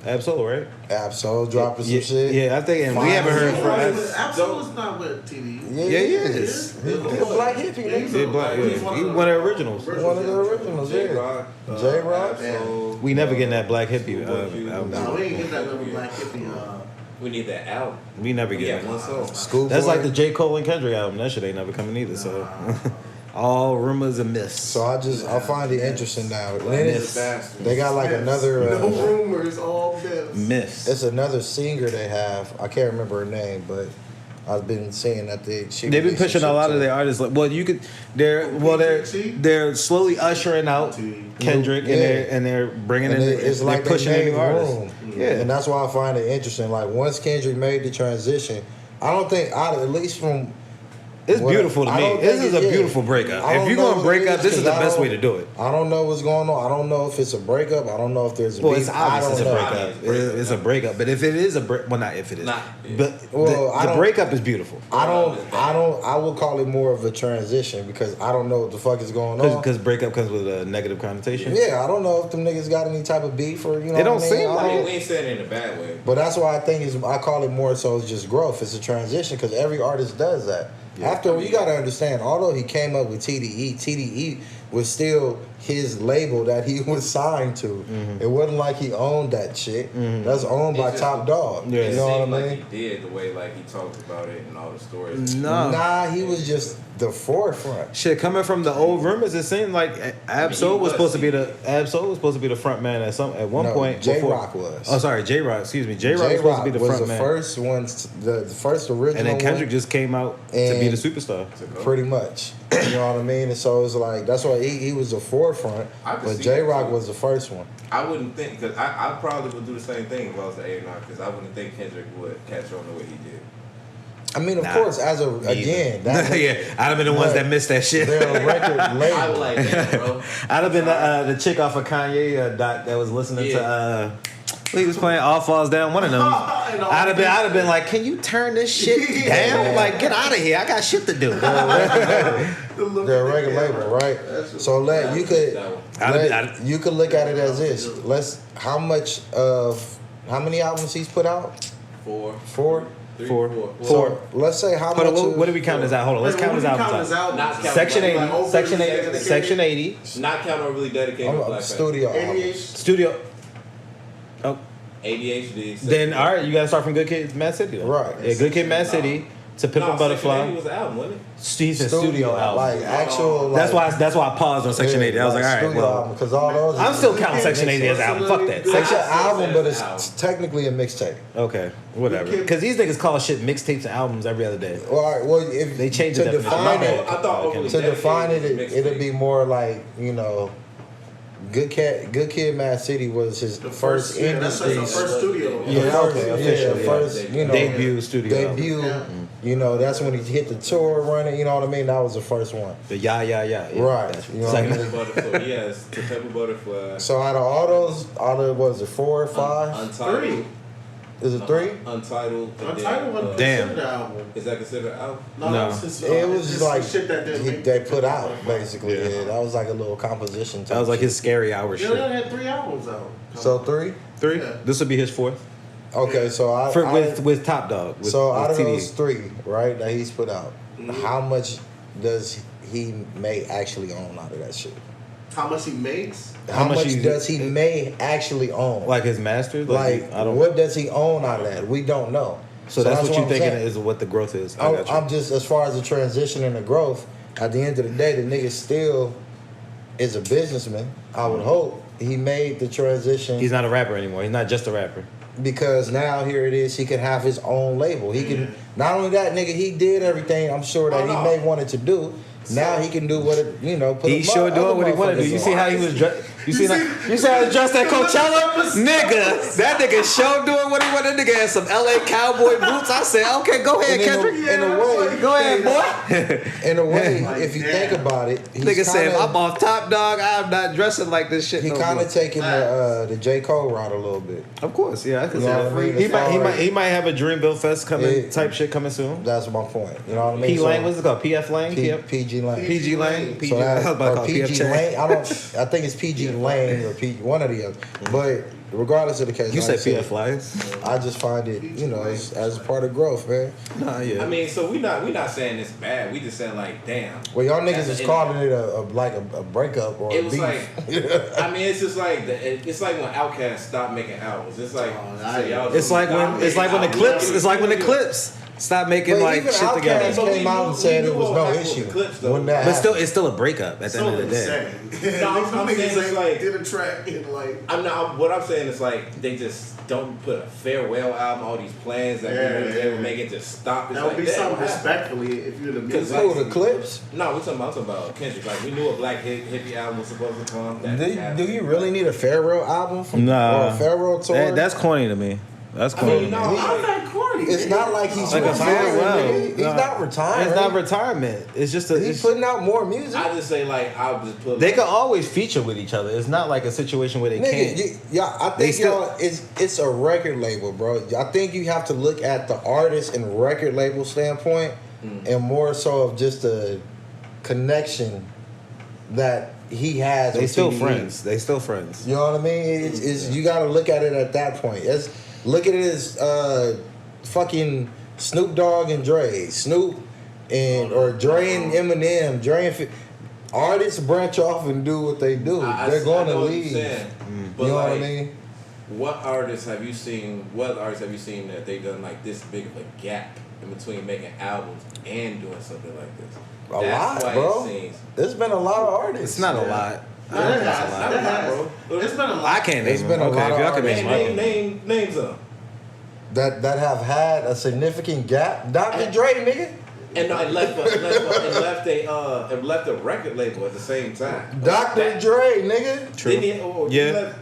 Absol, right? Absol dropping some yeah, shit. Yeah, I think, and we haven't heard for Absolutely not with TD. Yeah, Yeah, he he is. is. He's a black hippie. Yeah, he's nigga. Yeah, black, yeah. He one of the originals. One of the originals. Yeah. J-Rock. J-Rock. Absol, We never getting that black hippie album. No, we ain't get that little black hippie. We need that album. We never We get got it. one song. Schoolboy. That's like the J. Cole and Kendrick album. That shit ain't never coming either. So all rumors and myths. So I find it interesting now. And then Myths. they got like another. No rumors, all this. Myths. It's another singer they have. I can't remember her name, but I've been seeing that They've been pushing a lot of their artists. Like, well, you could. They're slowly ushering out Kendrick, Yeah. and they're bringing And in. it's They're like pushing they in made new artists. room. Yeah. And that's why I find it interesting. Like once Kendrick made the transition, I don't think at least from It's what- beautiful to I me. don't This think is a it- yeah. beautiful breakup. I If don't you're know gonna what break it up, is, this is the 'cause I best way to don't- do it. I don't know what's going on. I don't know if it's a breakup. I don't know if there's a Well, beef. it's obvious it's a I don't know. breakup. breakup. It's a breakup. But if it is a break, well, not if it is, Not- but Well, I the don't- breakup is beautiful I will call it more of a transition because I don't know what the fuck is going on. because breakup comes with a negative connotation. Yeah, I don't know if them niggas got any type of beef or you know. It don't what I mean? seem I like I mean, don't- we ain't saying it in a bad way. But that's why I think I call it more so it's just growth. It's a transition because every artist does that. After you got to understand, although he came up with TDE was still his label that he was signed to. It wasn't like he owned that shit. That's owned by It's just- Top Dog. Yeah. It You know what I seemed mean? like he did the way like he talked about it and all the stories. No. Nah, he was just the forefront. Shit, coming from the old rumors, it seemed like Absol was supposed to be the front man at one No, point. J-Rock before- was. Oh, sorry, J-Rock. Excuse me, J-Rock was supposed to be the was front the man. first one, the first original And then Kendrick one, just came out to be And- the superstar. pretty much. You know what I mean? And so it's like that's why he was the forefront, I can but see J-Rock that, too. was the first one. I wouldn't think because I probably would do the same thing if I was the A&R because I wouldn't think Kendrick would catch on the way he did. I mean, of Nah, course, as a Me again, either. that yeah, I'd have been the ones Right. that missed that shit. they're a record I label. was like, damn, bro. I'd have been the chick off of Kanye doc that was listening to. He was playing All Falls Down. One of them. I'd have been like, can you turn this shit down? Like, get out of here. I got shit to do. They're a record label, right? So you could look at it as this. How many albums he's put out? Four. Three, Four. So let's say how Hold much. on, what do we count this out? Hold on, let's count his albums out. Not count Section like 80, over Section the 80, dedicated- Section 80. Not count on really dedicated I'm Black a Panther. studio album. Studio. Oh, ADHD. then all right, you gotta start from Good Kid, Mad City. Then. Right. Yeah, Good Kid, Mad City to Pimp a No, Butterfly. Section 80 was an album, wasn't it? He said studio album. like actual. that's like, why I paused on Section 80. I was like, all right, well, because all those. I'm still counting Section 80 as an album. Fuck that. It's Section, an album, but it's Album. technically a mixtape. okay, whatever. Because these niggas call shit mixtapes and albums every other day. Well, all right, well, if They changed to the definition. define I it, thought overly to define it, dedicated was it'll mixtape. be more like Good Kid, Mad City was his The first yeah, that's industry. the first studio. Yeah, okay, official, yeah. first, you know, Debut studio album. debut. Yeah. You know, that's when he hit the tour running. You know what I mean? That was the first one. The yeah. Right. That's You know what I mean? Butterfly. Yes, to Pepper Butterfly. So out of all those, was it 4 or 5? Untitled. 3. Is it 3? Untitled. and Untitled then, wasn't Damn. considered the album. Is that considered out? No. It's just, It was it's just like shit that they put out basically. Yeah. Yeah, that was like a little composition. That was like his scary hour They shit. only had 3 albums out. So 3. 3. Yeah. This will be his 4th. Okay, so With Top Dog. With, so with out of TDE. those 3, right, that he's put out, Mhm. how much does he may actually own out of that shit? How much he makes? How much he- does he may actually own? like his masters. Like, I don't. what does he own out of that? We don't know. So that's what what you I'm thinking saying. is what the growth is. I got you. I'm just, as far as the transition and the growth, at the end of the day, the nigga still is a businessman. I would hope he made the transition He's not a rapper anymore. He's not just a rapper. because now here it is. He can have his own label. He can not only that, nigga. He did everything. I'm sure that Oh, no. he may wanted to do. Now he can do what it, you know. Put He's a sure other doing what he wanted to do. You motherfuckers see on. how he was dressed? You see how he dressed at Coachella? Nigga, that nigga sure doing what he wanted. Nigga had some LA cowboy boots. I said, okay, go ahead, And Kendrick. in a way, Go ahead, boy. in a way, Like, if you damn. think about it, he's Nigga said, kinda- I'm off Top Dog. I'm not dressing like this shit. He no kind more. of taking the J. Cole route a little bit. Of course, yeah. I can You see know that. what I mean? He might have a Dreamville Fest coming Yeah. type shit coming soon. That's my point. You know what I mean? P Lane, what's it called? PF Lane? PG Lane. PG Lane? PG So Lane. I was that, about to or call PG PF Chang. Lane. I think it's PG Lane or PG, one of the other. But regardless of the case, You like said I PF Lions? I just find it, you know, as part of growth, man. Nah, yeah. I mean, so we not saying it's bad. We just saying like, damn. Well, y'all niggas That's is an- calling it a breakup or It a was beef. like, I mean, it's just like it's like when Outkast stopped making albums. It's like It's like when the Clips stop making But like even shit Outkast together. came out and said we it knew was what no happened with issue. the Clips, though. When that But happened. it's still a breakup at the end of the day. No, I'm saying it's like- did a track and like I'm not. What I'm saying is like they just don't put a farewell album. All these plans that they were making just stop. It's that would like be that. something respectfully if you're the Because music. Who, the Clips? No, we're talking about Kendrick. Like we knew a black hippie album was supposed to come. That Do you really need a farewell album from, Nah. or a farewell tour? That's corny to me. That's I corny. mean, no, I'm not corny. It's not like he's Like a retiring. farewell. nigga. He's Nah. not retiring. It's not retirement. It's just a. He's It's, putting out more music. I just say like I'll just put. they can always feature with each other. It's not like a situation where they Nigga, can't. yeah, I They think still- y'all it's a record label, bro. I think you have to look at the artist and record label standpoint, and more so of just a connection that he has. They with still TDE. friends. They still friends. You know what I mean? It's you got to look at it at that point. Look at it as fucking Snoop Dogg and Dre, Snoop and or Dre and Eminem, Dre and artists branch off and do what they do. They're going to leave. But You know like, what I mean? What artists have you seen? What artists have you seen that they done like this big of a gap in between making albums and doing something like this? A That's lot, why bro. It seems. There's been a lot of artists. It's not a lot. I don't think it's a lot. Not a lot, bro. It's been a lot. I can't There's name been them. a Okay, lot if of y'all can artists. name Names them. that have had a significant gap. Dr. Dre, nigga. And left a record label at the same time. Dr. Dre, nigga. Didn't he, Yeah,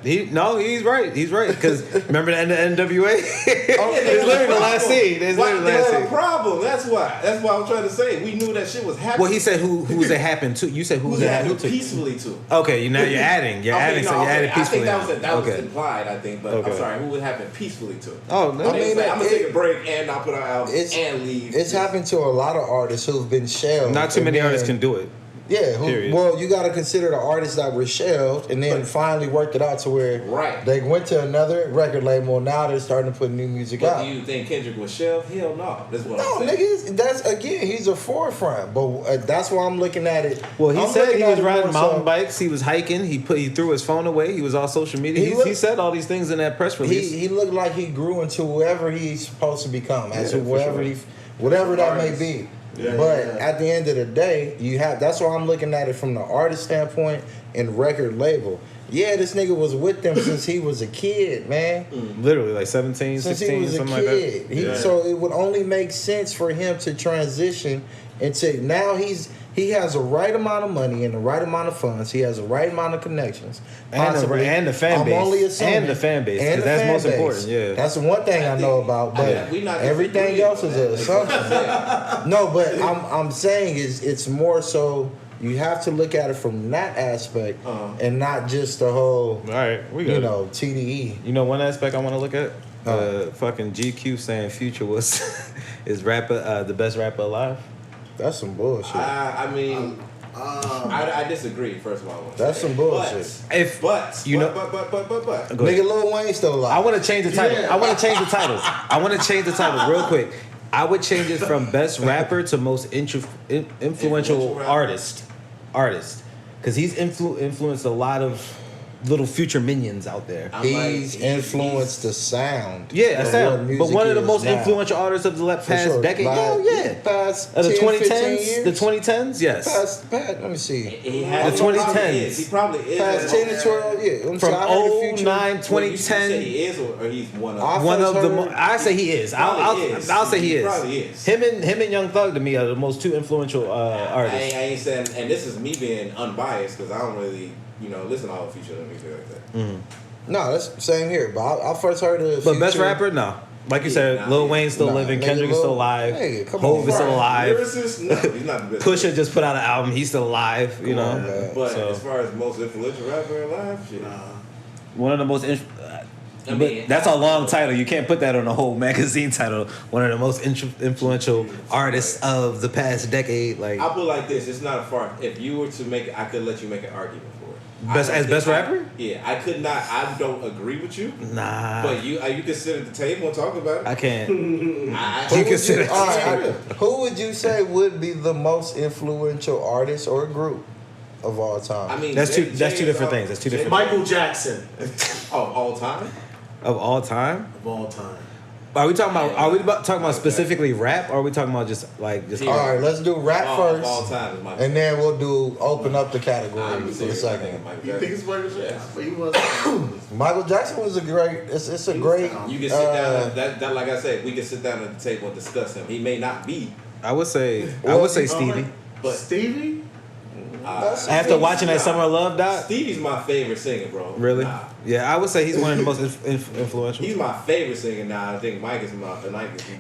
he's right. He's right because remember the end of NWA? It's there's literally a the last problem. scene. It's literally the There's last a scene. problem. That's why I'm trying to say. We knew that shit was happening. Well, he said who was it happened to? You said who who's was it it happened happened to? peacefully to. Okay, now you're adding. You're adding. So you're adding I peacefully. think that was okay. implied. I think, but Okay. I'm sorry. Who would happen peacefully to? Oh no. I mean, I'm gonna take a break and I'll put our album It's- and leave. It's happened to a lot of artists who've been shelved. Not too and many then- artists can do it. Yeah, Period. well, you got to consider the artists that were shelved and then But- finally worked it out to where Right. they went to another record label. And now they're starting to put new music But out. do you think Kendrick was shelved? Hell no. That's what No, I'm saying. niggas, that's again, he's a forefront, but that's why I'm looking at it. Well, he I'm said looking he at was it riding more mountain so- bikes. He was hiking. He threw his phone away. He was on social media. He said all these things in that press release. He looked like he grew into whoever he's supposed to become, as Yeah, to for whoever sure. whatever that may Artist. be. Yeah, but yeah. at the end of the day, that's why I'm looking at it from the artist standpoint and record label. Yeah, this nigga was with them since he was a kid, man. Literally, like 17, Since 16, he was a something kid. like that. So it would only make sense for him to transition into now he has the right amount of money and the right amount of funds. He has the right amount of connections. And the fan base. I'm only assuming. And the fan base, And 'cause the that's fan most base. important, yeah. That's the one thing I know about. But we not everything disagreeing else is on an that. assumption. No, but I'm saying it's more so you have to look at it from that aspect and not just the whole, All right, we got you it. know, TDE. You know one aspect I want to look at? Fucking GQ saying Future was is rapper the best rapper alive. That's some bullshit. I mean, I disagree. First of all, I wanna That's say. some bullshit. But You know- but Go ahead. Nigga, Lil Wayne still alive. I want to change the title. Yeah. I want to change the title. I want to change the title real quick. I would change it from best rapper to most influential Influential rapper. artist, because he's influenced a lot of little Future minions out there. He's influenced the sound. Yeah, of I sound. what But music one of the is most now. influential artists of the past For sure. decade. Like, Hell yeah. Past Of the 10, 15 2010s? years? The 2010s? Yes. Past, let me see. he has, The 2010s. He probably is. Past 10 to 12, yeah. I'm From saying, I heard the Future- 09, Well, you say 2010. he is, or he's one of. I One first of the heard- I say he is. Probably is. I'll say he He is. probably is. Him and Young Thug to me are the most two influential artists. I ain't saying, and this is me being unbiased because I don't really, listen to all the Future and music like that. No, that's same here. But I first heard of But best Future- rapper, no. Like you Yeah, said, nah, Lil yeah. Wayne's still Nah, living, nigga, Kendrick is still Lil- alive, nigga, come Hove on. is still alive. Lyricist? No, he's not the best. Pusha just put out an album, he's still alive. You know, on, man. But So, as far as most influential rapper alive, shit. one of the most. I mean, but that's a long title. You can't put that on a whole magazine title. One of the most influential artists of the past decade. Like I'll put it like this: it's not a far. If you were to make, I could let you make an argument for it. Best- I don't as best think rapper? Yeah, I could not. I don't agree with you. nah, But you can sit at the table and talk about it. I can't. I Who You would can sit- all right, who would you say would be the most influential artist or group of all time? I mean, That's two Jay different is things. That's two different Michael Jackson all time. of all time. of all time. Are we talking about? Talking about specifically rap, or are we talking about just like just? Yeah. all right, let's do rap Of first, all time is Michael. and then we'll do open up the category I'm for the serious. second. You think it's Michael Jackson? But he was. Michael Jackson was a great. It's a great. You can sit down. That like I said, we can sit down at the table and discuss him. He may not be, I would say Well, Stevie. but Stevie? That's- After watching that Summer of Love doc, Stevie's my favorite singer, bro. really? Nah. Yeah, I would say he's one of the most influential. He's my favorite singer now. I think Mike is my.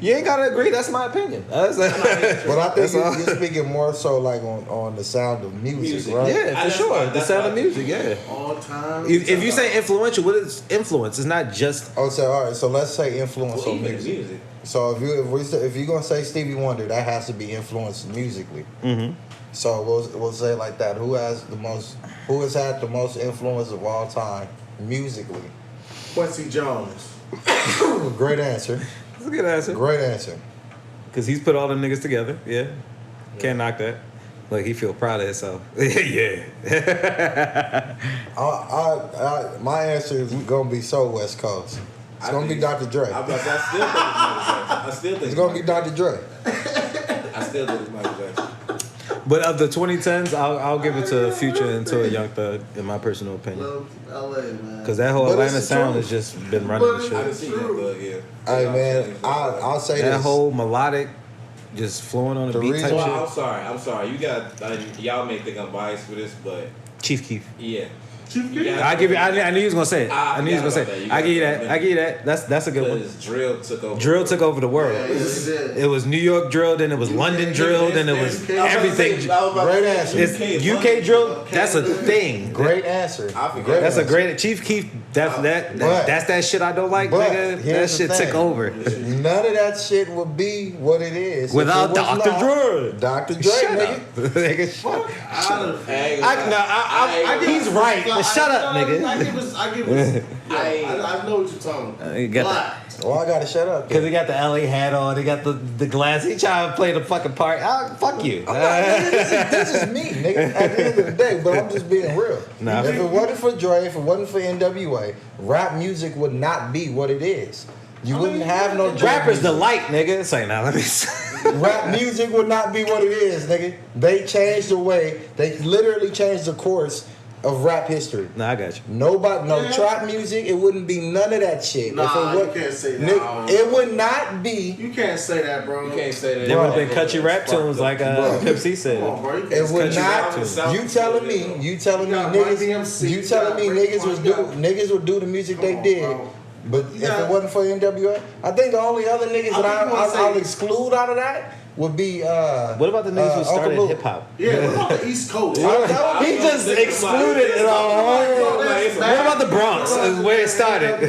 You ain't gotta agree. That's my opinion. That's But I think That's all. you're speaking more so like on the sound of music, right? yeah, for That's sure. why- The that's sound why- of music. Yeah. All time. If you say influential, what is influence? It's not just. Oh, so all right. So let's say influence Well, on even music. music. So if you're gonna say Stevie Wonder, that has to be influenced musically. Mm-hmm. So we'll say it like that. Who has had the most influence of all time musically? Quincy Jones. Great answer. That's a good answer. Great answer. Because he's put all them niggas together. Yeah. Can't knock that. Like he feel proud of himself. Yeah. My answer is gonna be so West Coast. It's gonna be Dr. Dre. I still think It's gonna be Dr. Dre. I still think it's Michael Jackson. But of the 2010s, I'll give it to Future and to a Young Thug, in my personal opinion. Love LA, man. Because that whole But Atlanta it's the sound truth. has just been running the I shit. didn't see Young Thug yet. Hey man, I'll say That this. whole melodic, just flowing on the The beat reason type why- Well, shit. I'm sorry. You got y'all may think I'm biased for this, but Chief Keef. yeah. Chief You Keef? got- I give you. I knew he was gonna say it. I knew he was gonna forgot say about it. that. I give you You that. got I give you that. That's a good one. Because drill took over. Drill took over the world. Yeah, yes, he did. It was New York drill, then it was London drill, then it was everything. Great answer. It's UK drill. That's a thing. Great answer. I forget. Great That's a answer. great Chief Keef. That's But- that shit I don't like, but nigga. That here's the shit took thing. over. None of that shit would be what it is if Without it was Dr. not Dre. Dr. Dre, Shut nigga. up, nigga. Fuck. He's right, but shut up, nigga. I give us. I know what you're talking about. You got Black. Well, I gotta shut up. Because he got the LA hat on, he got the glass. He trying to play the fucking part. Fuck you. Nigga, this is me, nigga. At the end of the day, but I'm just being real. Nah. If it wasn't for Dre, if it wasn't for NWA, rap music would not be what it is. You wouldn't have no Dre Rappers music. delight, nigga. Say now, let me. Rap music would not be what it is, nigga. They changed the way. They literally changed the course of rap history. No, I got you. Nobody, no trap music. It wouldn't be none of that shit. Nah, you can't say that. It would not be. You can't say that, bro. You can't say that. There would have been country rap tunes like Pimp C said. Come on, bro. You It can't would country rap not. tunes. You telling me got niggas? DMC, You telling me you got niggas would do the music they on, did? bro. But if it wasn't for NWA, I think the only other niggas that I'll exclude out of that would be What about the niggas who started Uncle Luke. hip hop? Yeah, what about the East Coast? He just excluded it all. What about the Bronx? Is where it started.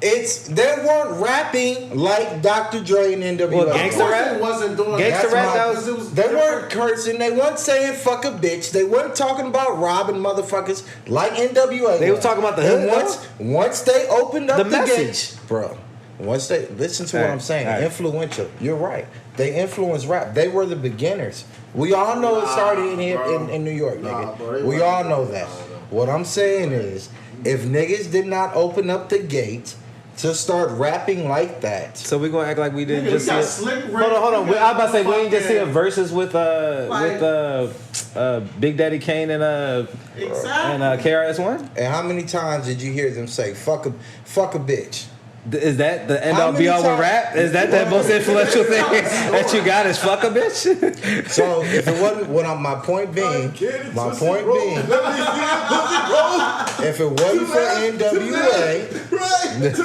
They weren't rapping like Dr. Dre and NWA. Well, gangsta rap wasn't doing Gangsta rap. They weren't cursing. They weren't saying "fuck a bitch." They weren't talking about robbing motherfuckers like NWA. They were talking about the hood. Once they opened up The the message. gates, bro. Once they listen to what I'm saying, influential. You're right. They influenced rap. They were the beginners. We all know it started in New York, nigga. Bro, We all know that. What I'm saying is, if niggas did not open up the gate to start rapping like that, So we're gonna act like we didn't just see it. Slick Rick. Hold on. I was about to say we ain't just see a fucking- verses with Big Daddy Kane and KRS-One. and how many times did you hear them say "fuck a bitch"? Is that the end How all be all many with rap? Is that the most influential thing that you got? Is fuck a bitch? So if it wasn't, my point being, if it wasn't for NWA,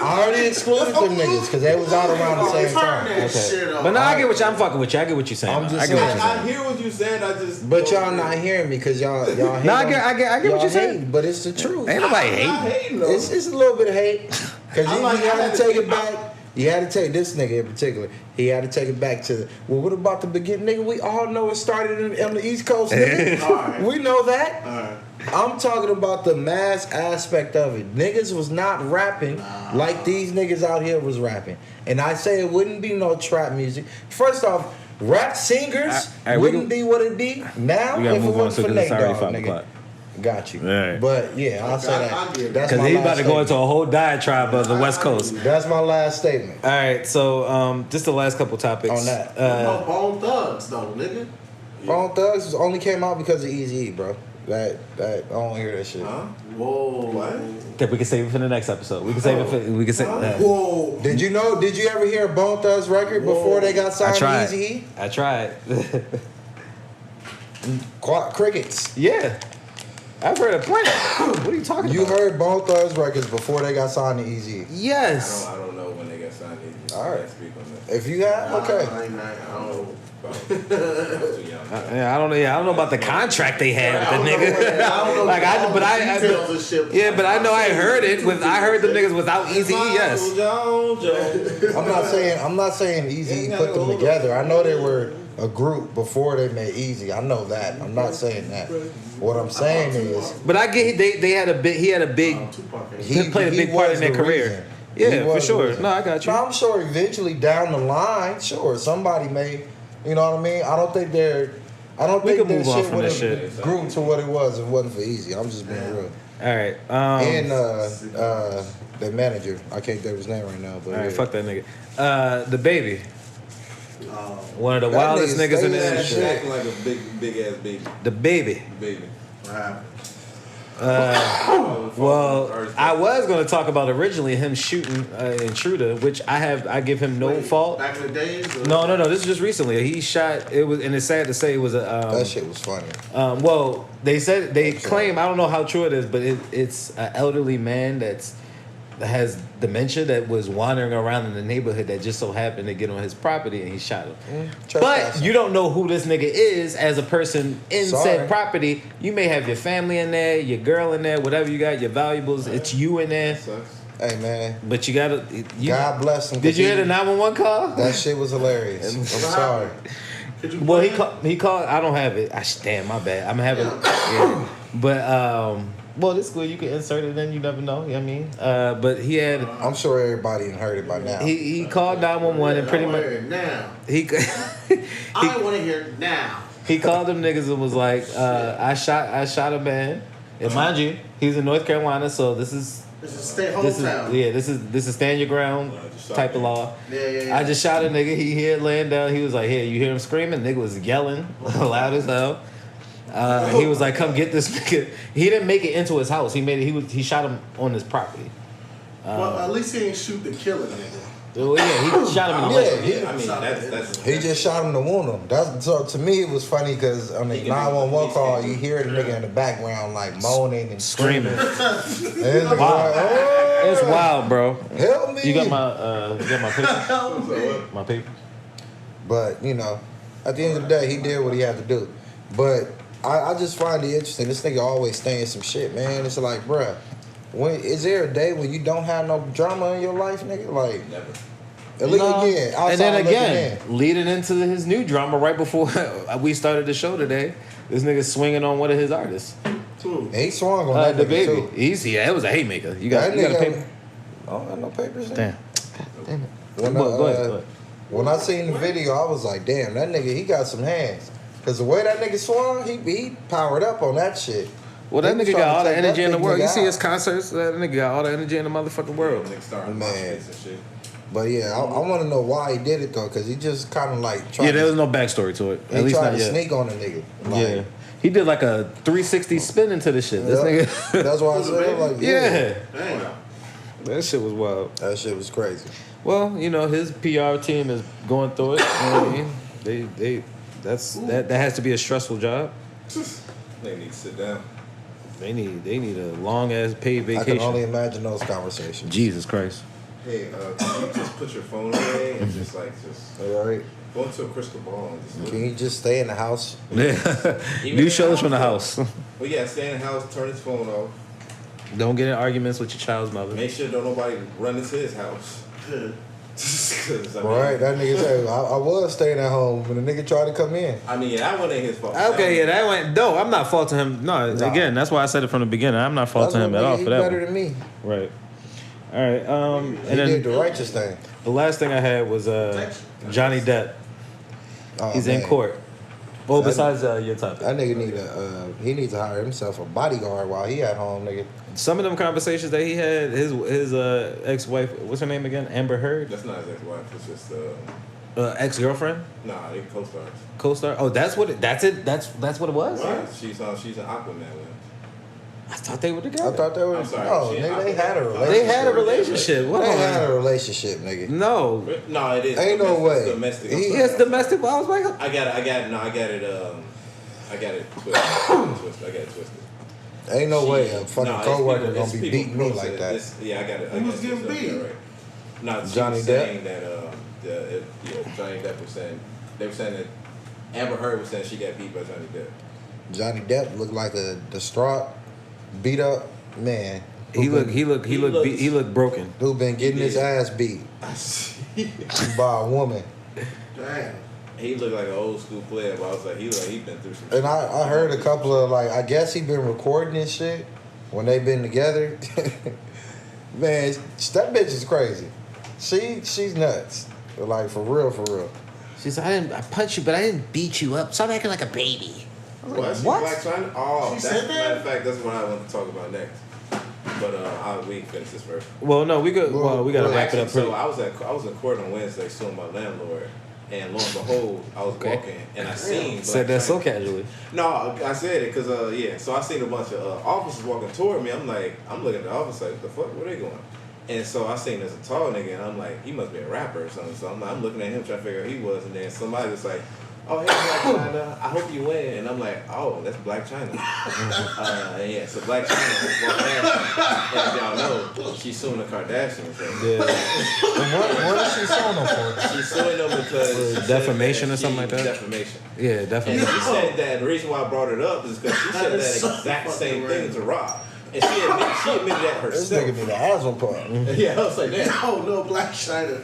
I already excluded them niggas because they was out around the same time. But no, I get what I'm fucking with you. I get what you're saying. I'm just I get what you're saying. saying. I hear what you said. I just. But y'all not hearing me because y'all hate. No, I get what y'all you're saying. hate, but it's the truth. Ain't nobody hating. hating though. It's a little bit of hate because you like, had to take it back. You had to take this nigga in particular. He had to take it back to what about the beginning, nigga? We all know it started on the East Coast, nigga. Alright. We know that. Alright. I'm talking about the mass aspect of it. Niggas was not rapping like these niggas out here was rapping. And I say it wouldn't be no trap music. First off, rap singers Alright, wouldn't be what it be now We gotta if it move on wasn't so for because it's Nate already Dogg, 5 nigga. o'clock. Got you. Alright. But yeah, I'll say I'll that. give it. That's Because my he's last about to go statement. into a whole diatribe of the West Coast. That's my last statement All right, so just the last couple topics. on that. Bone Thugs, though, nigga. Bone Thugs only came out because of Eazy-E, bro. That I don't want to hear that shit. Huh? Whoa. What? That we can save it for the next episode. We can save it for. We can save. Whoa. Did you know? Did you ever hear Bone Thugs record before they got I signed to tried. Eazy-E? I tried. Crickets. Yeah, I've heard of plenty. What are you talking You about? heard Bone Thugs records before they got signed to Eazy-E. Yes. I don't know when they got signed. All right. I can't speak on that. If you have, okay. I don't know. I'm too young. Yeah, I don't know. Yeah, I don't know about the contract they had with the nigga. Like But I know I heard it with. I heard the niggas without Eazy-E. Yes. I'm not saying Eazy-E put them together. I know they were a group before they made Easy. I know that. I'm not saying that. What I'm saying is But I get they had a big. He had a big. He played a big part was in their the career. reason. Yeah, He for was the sure. reason. No, I got you. Now, I'm sure eventually down the line, sure, somebody may, you know what I mean? I don't think We their can move on shit from would this have shit. grew to what it was if it wasn't for Easy. I'm just being real. All right. And the manager, I can't think of his name right now, but All right, yeah. fuck that nigga. The baby. One of the That wildest nigga niggas in the stay He's industry. acting like a big ass baby. The baby. Baby. Well, I was going to talk about originally him shooting Intruder, which I give him no fault. Back in the days? Or? No. This is just recently. He shot. It was, and it's sad to say it was a. That shit was funny. Well, they claim, I don't know how true it is, but it's an elderly man that has dementia that was wandering around in the neighborhood that just so happened to get on his property and he shot him. But Trespassing. you don't know who this nigga is as a person in Sorry. said property. You may have your family in there, your girl in there, whatever you got, your valuables. It's you in there. Sucks. Hey, man. But you gotta. God bless him. Did you hear the 911 call? That shit was hilarious. I'm sorry. Well, he called. I don't have it. Damn, my bad. I'm having. Yeah. But well, this good. You can insert it. Then you never know. You know what I mean? But he had. I'm sure everybody done heard it by now. He called 911 and pretty much Now. he I want to hear it now. he called them niggas and was like, I shot a man. And mind you, he's in North Carolina, so this is this is stand your ground type of law. Yeah. I just shot a nigga. He here laying down. He was like, "Here, you hear him screaming?" Nigga was yelling loud as hell. He was like, "Come get this nigga." He didn't make it into his house. He made it. He shot him on his property. Well, at least he ain't shoot the killer nigga. Well, yeah, he shot him in the leg. Yeah, I mean, that's He just shot him to wound him. That's so to me it was funny because on the 911 call you hear the nigga in the background like moaning and Screaming. And it's like, Wow. oh, It's wild, bro. help me. You got my paper? My paper. But you know, at the end of the day, he did what he had to do. But I just find it interesting. This nigga always saying some shit, man. It's like, bruh, when is there a day when you don't have no drama in your life, nigga? Like, never. at least again, outside and then looking again, in. leading into his new drama right before we started the show today, this nigga swinging on one of his artists, And he swung on that the nigga baby. too. It was a haymaker. You got That a nigga, paper? I don't got no papers. Damn. Damn it. When Go ahead. When I seen the video, I was like, damn, that nigga, he got some hands. Cause the way that nigga swung, he powered up on that shit. Well, that He was nigga trying got to all the take energy in that the world. nigga You see out. his concerts? That nigga got all the energy in the motherfucking world. Nigga starting Man. mosh pits and shit. But yeah, I want to know why he did it though, cause he just kind of like tried. Yeah, there was to, no backstory to it. he At least tried not to yet. sneak on the nigga. Like, Yeah. He did like a 360 spin into this shit. This yeah. nigga. That's why I Was it said, like, Yeah. Damn. That shit was wild. that shit was crazy. Well, you know, his PR team is going through it. You know what I mean? That has to be a stressful job. They need to sit down. They need a long ass paid I can vacation. only imagine those conversations. Jesus Christ. Hey, can you just put your phone away and just All right. go into a crystal ball and just look? Can you just stay in the house? Yeah. Even New in shows the from the house, house. Well, yeah, stay in the house, turn his phone off. Don't get in arguments with your child's mother. Make sure don't nobody run into his house. 'Cause, I mean, Right, that nigga said I was staying at home when the nigga tried to come in. I mean, yeah, that one ain't his fault. Okay, yeah, that went. No, I'm not faulting him. No, Nah. again, that's why I said it from the beginning. I'm not faulting him at all He for that. better One. than me. Right. All right. He And did then the righteous thing. the last thing I had was Johnny Depp. Oh, He's in man. court. Well, That- besides your topic, That nigga he needs to hire himself a bodyguard while he at home, nigga. some of them conversations that he had, his ex-wife, what's her name again? Amber Heard, That's not his ex-wife. It's just ex-girlfriend, nah, they co-stars. co-star. Oh, that's what. That's it. That's what it was. Yeah, she's an Aquaman with. I thought they were I together. thought they were. I'm sorry, No, she- nigga, they had a relationship. They had a relationship. What? They had a relationship, nigga. No. No, it is. Ain't no domestic- way. Domestic. He- I'm Yes, sorry. domestic. I was like, I got it twisted. Ain't no way a fucking Nah, it's coworker people- gonna it's be people beating me process. like that. Yeah, I got it. Who was getting beat? No, she Johnny was Depp? saying that Johnny Depp was saying they were saying that Amber Heard was saying she got beat by Johnny Depp. Johnny Depp looked like a distraught, beat up man. he looked broken. Who been getting his ass beat by a woman. Damn. He looked like an old school player, but I was like, he been through some. And I heard a couple of like, I guess he been recording this shit when they been together. Man, that bitch is crazy. She's nuts. Like for real. She said, I punched you, but I didn't beat you up. Stop acting like a baby. What? What? Black China? Oh, She that's said that? matter of fact, that's what I want to talk about next. But we can finish this first. Well, no, we got to wrap it up. So I was in court on Wednesday suing my landlord, and lo and behold, I was Okay. walking and I seen. Said Black that so China. casually. No, I said it because So I seen a bunch of officers walking toward me. I'm looking at the officer like, what the fuck, where they going? And so I seen there's a tall nigga, and I'm like, he must be a rapper or something. So I'm looking at him trying to figure out who he was, and then somebody was like, oh, hey, Black China, I hope you win. And I'm like, oh, that's Black China. Yeah, so Black China walked past, and if y'all know, she's suing the Kardashians. Yeah. What is she suing them for? She's suing them because For she said defamation that or something like that? Defamation. Yeah, And definitely. she said that the reason why I brought it up is because she said That that is so exact same fucking thing random. to Rob. And she admitted that This herself. nigga need an asthma pump. Yeah, I was like, damn. Oh no, Black China.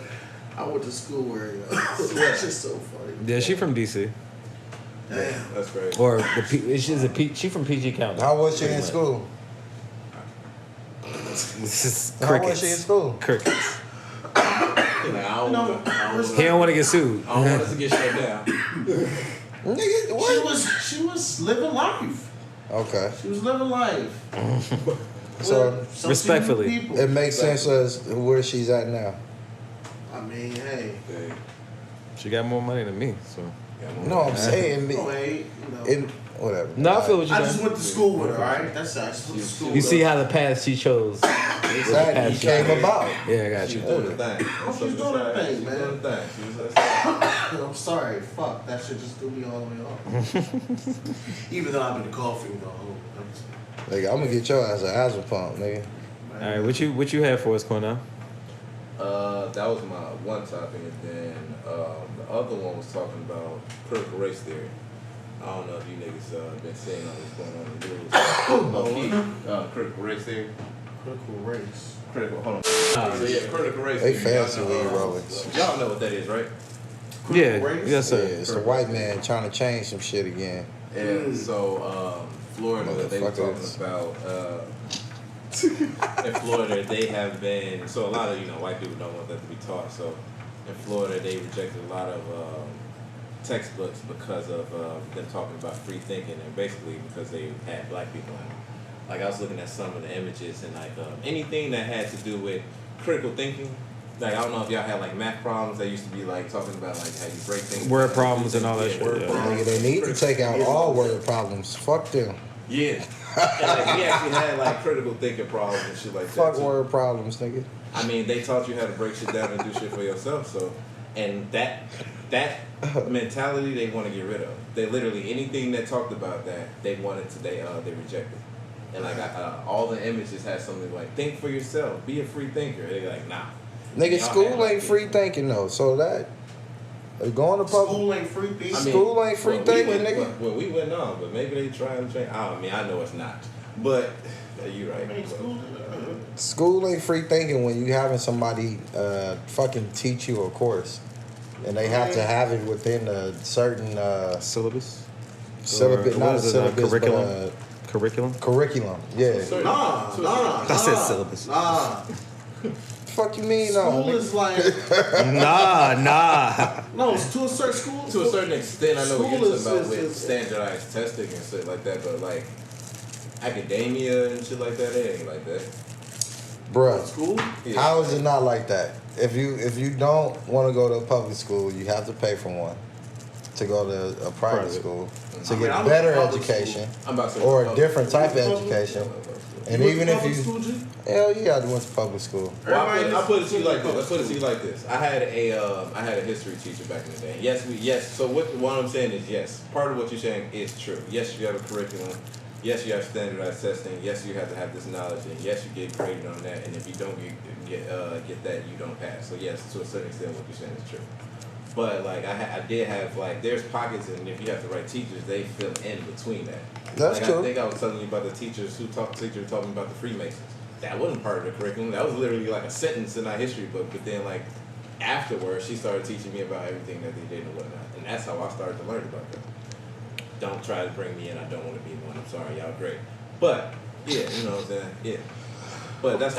I went to school wearing that's just so funny. Yeah, she from DC. Damn. That's great. Or she from PG County. How was she in school? This is How was she in crickets. school? Crickets. Like, I don't He don't want to get sued. want us to get shut down. Nigga, what? She was living life. Okay. She was living life. So With some respectfully, people. it makes sense as where she's at now. I mean, hey. Hey, She got more money than me, so. yeah, No, I'm saying No way. You know. whatever. No, I feel what you're I saying. just went to school with her, alright? That's it. I just went to school You with see her. how the path she chose. That came about. Yeah, I got She you. was doing the thing. She's doing her thing, She was man. doing the thing. She was I'm sorry, fuck. That shit just threw me all the way off. Even though I've been coughing the whole episode. Nigga, I'm gonna get your ass an asthma pump, nigga. All right, what you have for us, Cornel? that was my one topic, and then the other one was talking about critical race theory. I don't know if you niggas been seeing all this going on in the news. Critical race theory. Critical race. Hold on. So yeah, critical race They theory. fancy with rolling. Y'all know what that is, right? Yeah, race? yes Yeah, sir. it's a white man trying to change some shit again. And so Florida, they were talking Motherfuckers. about in Florida they have been so a lot of white people don't want that to be taught. So in Florida they rejected a lot of textbooks because of them talking about free thinking, and basically because they had black people in it. Like I was looking at some of the images and like anything that had to do with critical thinking. Like I don't know if y'all had like math problems. They used to be like talking about like how you break things. Word down. problems and all that shit, Word yeah. problems. Nigga, they need to take out all word problems. Fuck them. Yeah. And like, we actually had like critical thinking problems and shit like that. Fuck too. word problems, nigga. I mean, they taught you how to break shit down and do shit for yourself. So, and that mentality they want to get rid of. They literally anything that talked about that they wanted to they rejected. And like all the images had something like think for yourself, be a free thinker. They're like nah. Nigga, Y'all school act like ain't it. free thinking though. So that going to public School ain't free thinking. School ain't free thinking, nigga. Well, we went on, but maybe they trying to change. I mean, I know it's not, but you're right. I mean, School ain't free thinking when you having somebody fucking teach you a course, and they have to have it within a certain Syllabus? syllabus, Or not what a is it, syllabus, curriculum? but Curriculum? curriculum. Yeah. Nah. I said syllabus. Nah. Fuck you mean no? School nigga? is like Nah. no. It's to a certain school. To a certain extent, I know what School you're is- talking about is- with is- standardized testing and shit like that, but like academia and shit like that, it ain't like that. Bruh, School. Yeah. how is it not like that? If you don't want to go to a public school, you have to pay for one to go to a private school to I mean, get I a went to better public education I'm about to say or a public. different type of You went to education. You And went even to if public you, school, G? hell yeah, I went to public school. Well, Everybody I put it to you like just- this. I put it to you like this. I had a history teacher back in the day. Yes. So what I'm saying is yes. Part of what you're saying is true. Yes, you have a curriculum. Yes, you have standardized testing. Yes, you have to have this knowledge, and yes, you get graded on that. And if you don't get that, you don't pass. So yes, to a certain extent, what you're saying is true. But like I did have like there's pockets, and if you have the right teachers, they fill in between that. That's like, true. I think I was telling you about the teacher taught me about the Freemasons. That wasn't part of the curriculum. That was literally like a sentence in our history book. But then like afterwards, she started teaching me about everything that they did and whatnot, and that's how I started to learn about them. Don't try to bring me in. I don't want to be one. I'm sorry, y'all great. But yeah, you know what I'm saying. Yeah. But that's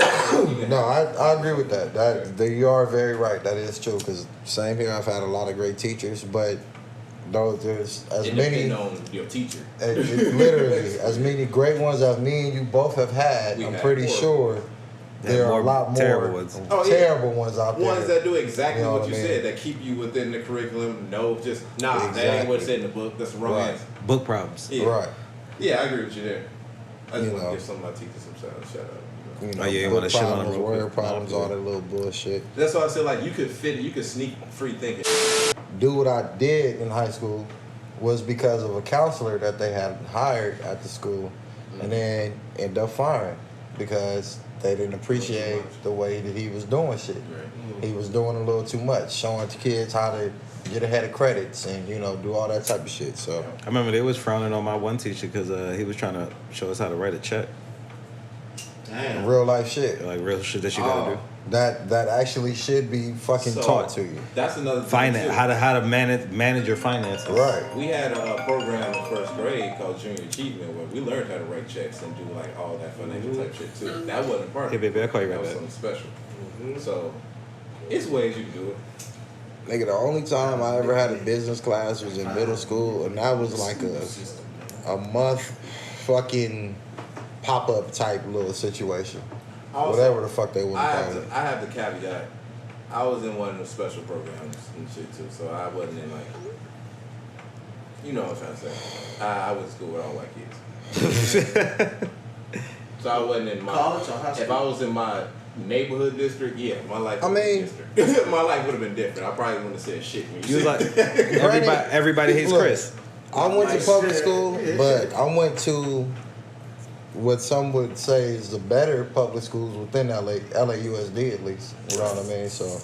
No, I agree with that. That you are very right. That is true. Cause same here. I've had a lot of great teachers, but though there's as it many, depends on your teacher. literally as many great ones as me and you both have had. We I'm had pretty more. sure there are more a lot more terrible ones. Oh, yeah. terrible ones out there. Ones that do exactly You know what what you I mean? said, that keep you within the curriculum. No, just that ain't what it said in the book. That's the wrong Right. answer. Book problems. Yeah. Right. Yeah, I agree with you there. I just You want know. to give some of my teachers some shout out. You know, Oh, yeah, you book wanna shit on them problems, real word quick? problems, all that little bullshit. That's why I said like you could sneak free thinking. Do what I did in high school was because of a counselor that they had hired at the school, and then end up firing because they didn't appreciate the way that he was doing shit. Right. He was doing a little too much, showing the kids how to get ahead of credits and do all that type of shit. So I remember they was frowning on my one teacher because he was trying to show us how to write a check. Damn. real life shit Like real shit that you gotta do. that actually should be fucking So, taught to you. That's another thing Finance, too. how to manage your finances. Right. We had a program in first grade called Junior Achievement where we learned how to write checks and do like all that financial type shit too. That wasn't part of Hey, it. baby, I'll call you That right was back. something special. So it's ways you can do it. Nigga, the only time I ever had a business class was in middle school, and that was like a month fucking pop-up type little situation. Also, Whatever the fuck they want to I call have, it. I have the caveat. I was in one of the special programs and shit too, so I wasn't in like You know what I'm trying to say. I went to school with all white kids. So I wasn't in my College or high school? If I was in my neighborhood district, yeah, my life I would have been mean- different. My life would have been different. I probably wouldn't have said shit when You was like Granted, everybody hates look, Chris. I went to Like public shit. school, Yeah, but shit. I went to what some would say is the better public schools within LAUSD at least. You know what I mean? So,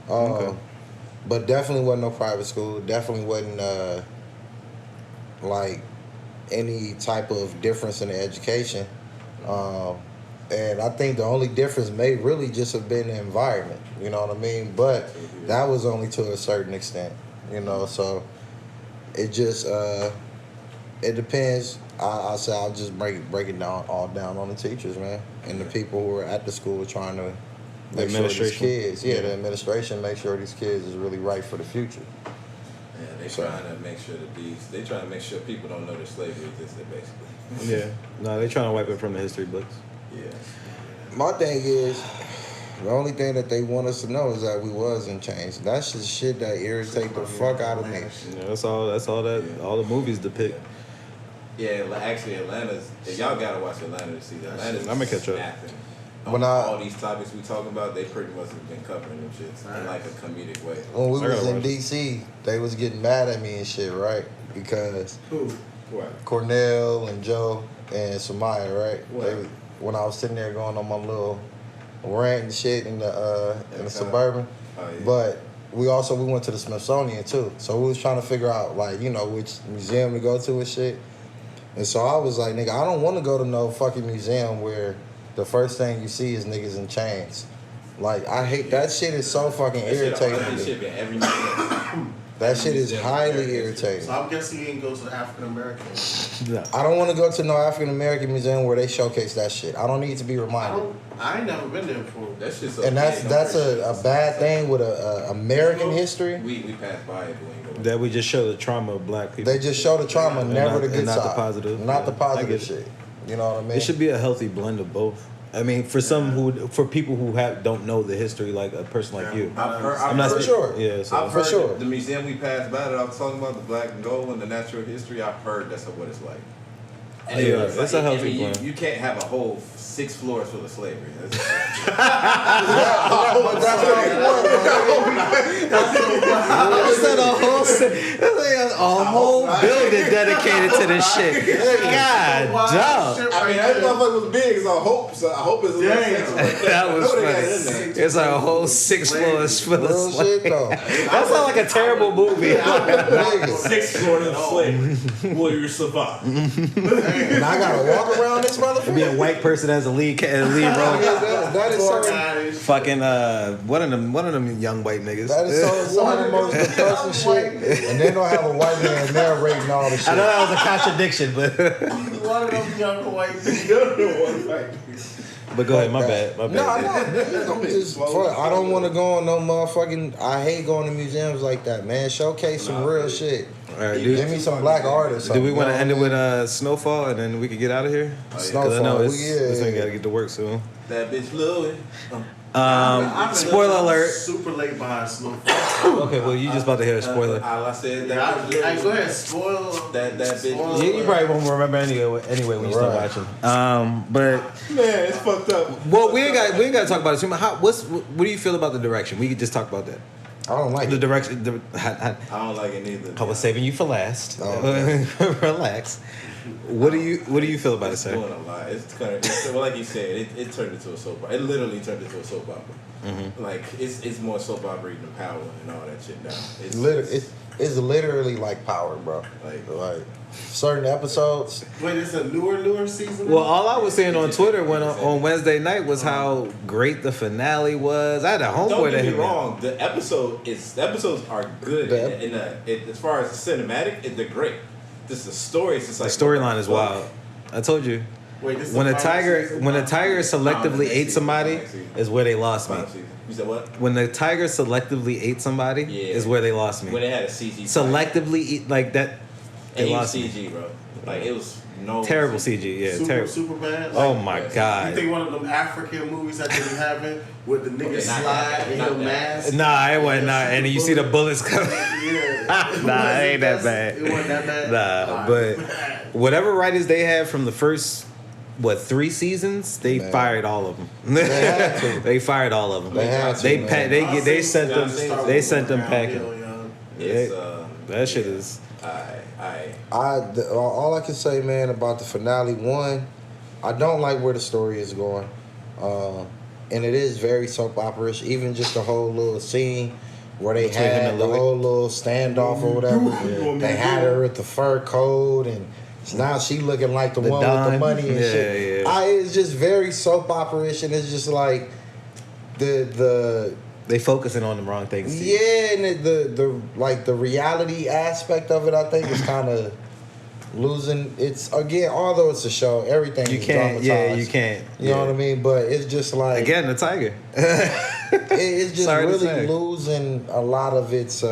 Okay. but definitely wasn't no private school. Definitely wasn't like any type of difference in the education. And I think the only difference may really just have been the environment. You know what I mean? But that was only to a certain extent. You know, so it just it depends. I say I'll just break it down on the teachers, man, and the people who are at the school trying to The make sure these administration. kids, the administration, make sure these kids is really right for the future. Yeah, they So- trying to make sure that they trying to make sure people don't know that slavery existed, basically. Yeah. No, they're trying to wipe it from the history books. Yeah. My thing is, the only thing that they want us to know is that we was in chains. That's just shit that irritate the fuck out of me. Yeah, that's all that all the movies depict. Yeah, actually, Atlanta's. If y'all gotta watch Atlanta to see that. Atlanta's I'ma catch up. snapping. When all these topics we talking about, they pretty much have been covering them shits in like a comedic way. When we I was gotta in watch it. DC, they was getting mad at me and shit, right? Because Who? What? Cornel and Joe and Samaya, right? What? When I was sitting there going on my little rant and shit in the Suburban, Oh, yeah. but we went to the Smithsonian too. So we was trying to figure out which museum to go to and shit. And so I was like, nigga, I don't want to go to no fucking museum where the first thing you see is niggas in chains. Like, I hate that shit. Is so fucking irritating. That to shit me. been every museum. That shit is highly irritating. So I'm guessing you didn't go to the African American. No. I don't want to go to no African American museum where they showcase that shit. I don't need to be reminded. I ain't never been there before. That shit's And that's a bad thing with a American history. We passed by it, but we ain't go. That we just show the trauma of black people. They just show the trauma, And never not- the good and not side. the positive. Not the Yeah, I positive get it. shit. You know what I mean? It should be a healthy blend of both. I mean, for for people who don't know the history, like a person like you. I've not For heard, sure. Yeah, so I've For heard sure. the museum we passed by that I was talking about, the black and gold and the natural history. I've heard that's what it's like. And Yeah, it's it's a healthy you, blend. you can't have a whole 6 floors full of slavery. But that's not a whole building dedicated to this shit. God, dog. I mean, that motherfucker was big, so I hope it's a little Damn. sense. Like That was I know they got it in funny. there. It's like a whole 6 floors full of real slaves. shit though. That sounds like a terrible movie. Nigga. 6 floors of slavery. Will you survive? And I gotta walk around this Be a motherfucker. white person as a lead role. That is so. Fucking one of them young white niggas. That is so some of the most depressing shit. And they don't have a white man narrating all the shit. I know that was a contradiction, but One of them young white but go ahead. My bad. No, I'm just. Fuck, I don't want to go on no motherfucking. I hate going to museums like that, man. Showcase some real shit. All right, Give dude. me some black artists. Do we want to end it with a Snowfall and then we can get out of here? Because I know Snowfall? this thing got to get to work soon. That bitch Louis. Spoiler alert. Super late behind Snowfall. Okay, well, you just about to hear a spoiler. All I said I that bitch Louis. go ahead, spoil That bitch spoil Louis. You probably won't remember anyway when you start Right. watching. But Man, it's fucked up. well, we ain't got to talk about it. What do you feel about the direction? We could just talk about that. I don't like The it. direction. I don't like it neither. I was saving you for last. Oh, Relax. What do you feel about it, It's sir? doing a lot. Well, like you said, it turned into a soap opera. It literally turned into a soap opera. Mm-hmm. Like it's more soap opera than Power and all that shit now. It's literally like Power, bro. Like certain episodes. Wait, it's a newer season? Well, all I was saying on Twitter on Wednesday night was how great the finale was. I had a homeboy Don't that get me hit me. wrong. The episodes are good. As far as the cinematic, they're great. Just the story is just The like storyline is wild. I told you. Wait, this is When a the final tiger season? selectively ate somebody is where they lost me. Final season. You said what? When the tiger selectively ate somebody Yeah. is where they lost me. When they had a CG. Selectively eat like that, and they he was lost me. CG, bro. Like it was No Terrible CG. Yeah, terrible. Super bad. Oh Like, my you god. think one of them African movies that they be having with the niggas Okay, not slide that, in not the that. mask? Nah, it wasn't. Nah, shoot and the you see the bullet. bullets coming. Yeah. Nah, it ain't that bad. It wasn't that bad. Nah, All but right. whatever writers they had from the first 3 seasons, they Man. fired all of them. had to. They fired all of them. They had to, They man. they sent them they sent them packing. It's, That shit is. All I can say, man, about the finale, one, I don't like where the story is going, and it is very soap opera-ish. Even just the whole little scene where they Between him had and the Louis. whole little standoff or whatever. Yeah. They had her with the fur coat, and now she looking like the one with the Don. money and Yeah, shit. yeah. It's just very soap opera-ish, and it's just like the They focusing on the wrong things. too. yeah, and the reality aspect of it, I think, is kind of losing. It's again, although it's a show, everything You is can't. dramatized. Yeah, you can't. You know what I mean? But it's just like Again, the tiger. it's just Sorry to really say. losing a lot of its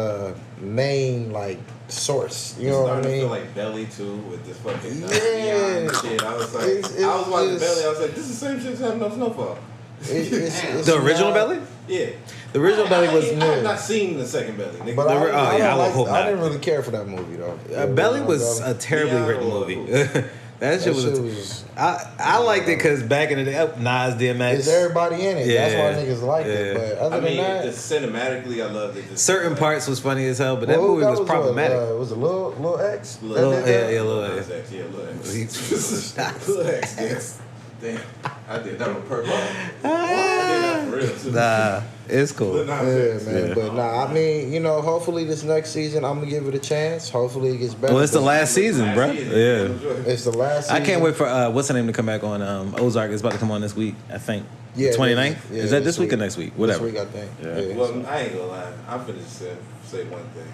main like source. You know what I I feel mean? like Belly too with this fucking Yeah. neon shit. I was like, It's I was watching just- Belly. I was like, this is the same shit as having no snowfall. It's The original not- Belly. Yeah. The original Belly was. I have not seen the second Belly. Nigga. But I, The- oh, I, yeah, I don't would like, hope I not. didn't really care for that movie though. Belly was a terribly Yeah, written or- movie. That shit That was. I liked it because back in the day, Nas, DMX. It's everybody in it. Yeah. That's why niggas like it. Yeah. But other I mean, than that, just cinematically, I loved it. Just Certain like, parts was funny as hell, but that well, movie was what, problematic. was it Lil X? that Lil- did that? yeah, Lil Lil X, X. yeah, Lil X. Lil X, yes. Damn, I did that on purpose. I did that for real too. Nah, it's cool. Lil Nas Yeah, X. man. Yeah. But nah, I mean, you know, hopefully this next season I'm gonna give it a chance. Hopefully it gets better. Well, it's the But last season, Last bro. season, Yeah. It's the last season. I can't wait for what's the name to come back on Ozark. It's about to come on this week, I think. Yeah, 29th? yeah, Is that this week or next week? Whatever. This week, I think. Yeah. Yeah. Well, I ain't gonna lie. I'm finna just say one thing.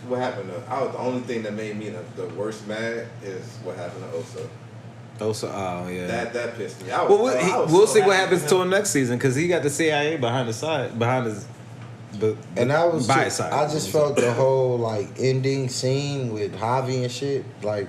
What happened to? The only thing that made me the worst mad is what happened to Oso. Oh yeah. That pissed me. I was, Well, I was we'll so see what happy happens for to him. him next season because he got the CIA behind his. And that was by just, his side. I just felt the whole like ending scene with Javi and shit. Like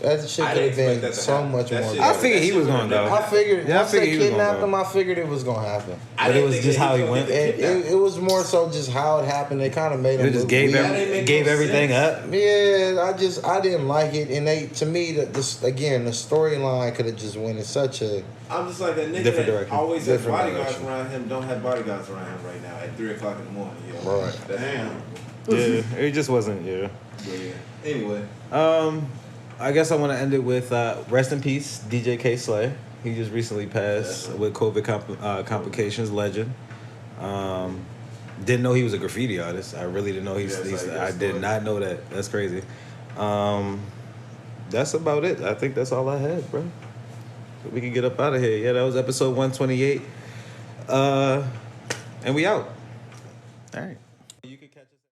that shit I could have didn't expect been that to so happen. much That more. shit- I better. figured that he shit was would've gonna never go. I figured Yeah, I once figured they he was gonna kidnapped go. him, I figured it was gonna happen. I But it didn't was think just that how he was gonna went. get kidnapped. It was more so just how it happened. They kind of made him They just look gave weak. That didn't make gave no everything sense. up. Yeah, I didn't like it, and to me, again, the storyline could have just went in such a. I'm just like a nigga Different that direction. always has Different bodyguards direction. around him. Don't have bodyguards around him right now at 3:00 in the morning. Yo. Right. That's Damn. Yeah, it just wasn't. Yeah. But yeah. Anyway, I guess I want to end it with rest in peace, DJ K Slay. He just recently passed with COVID complications. Legend. Didn't know he was a graffiti artist. I really didn't know Yeah, it's like your I did story. not know that. That's crazy. That's about it. I think that's all I had, bro. So we can get up out of here. Yeah, that was episode 128. And we out. All right.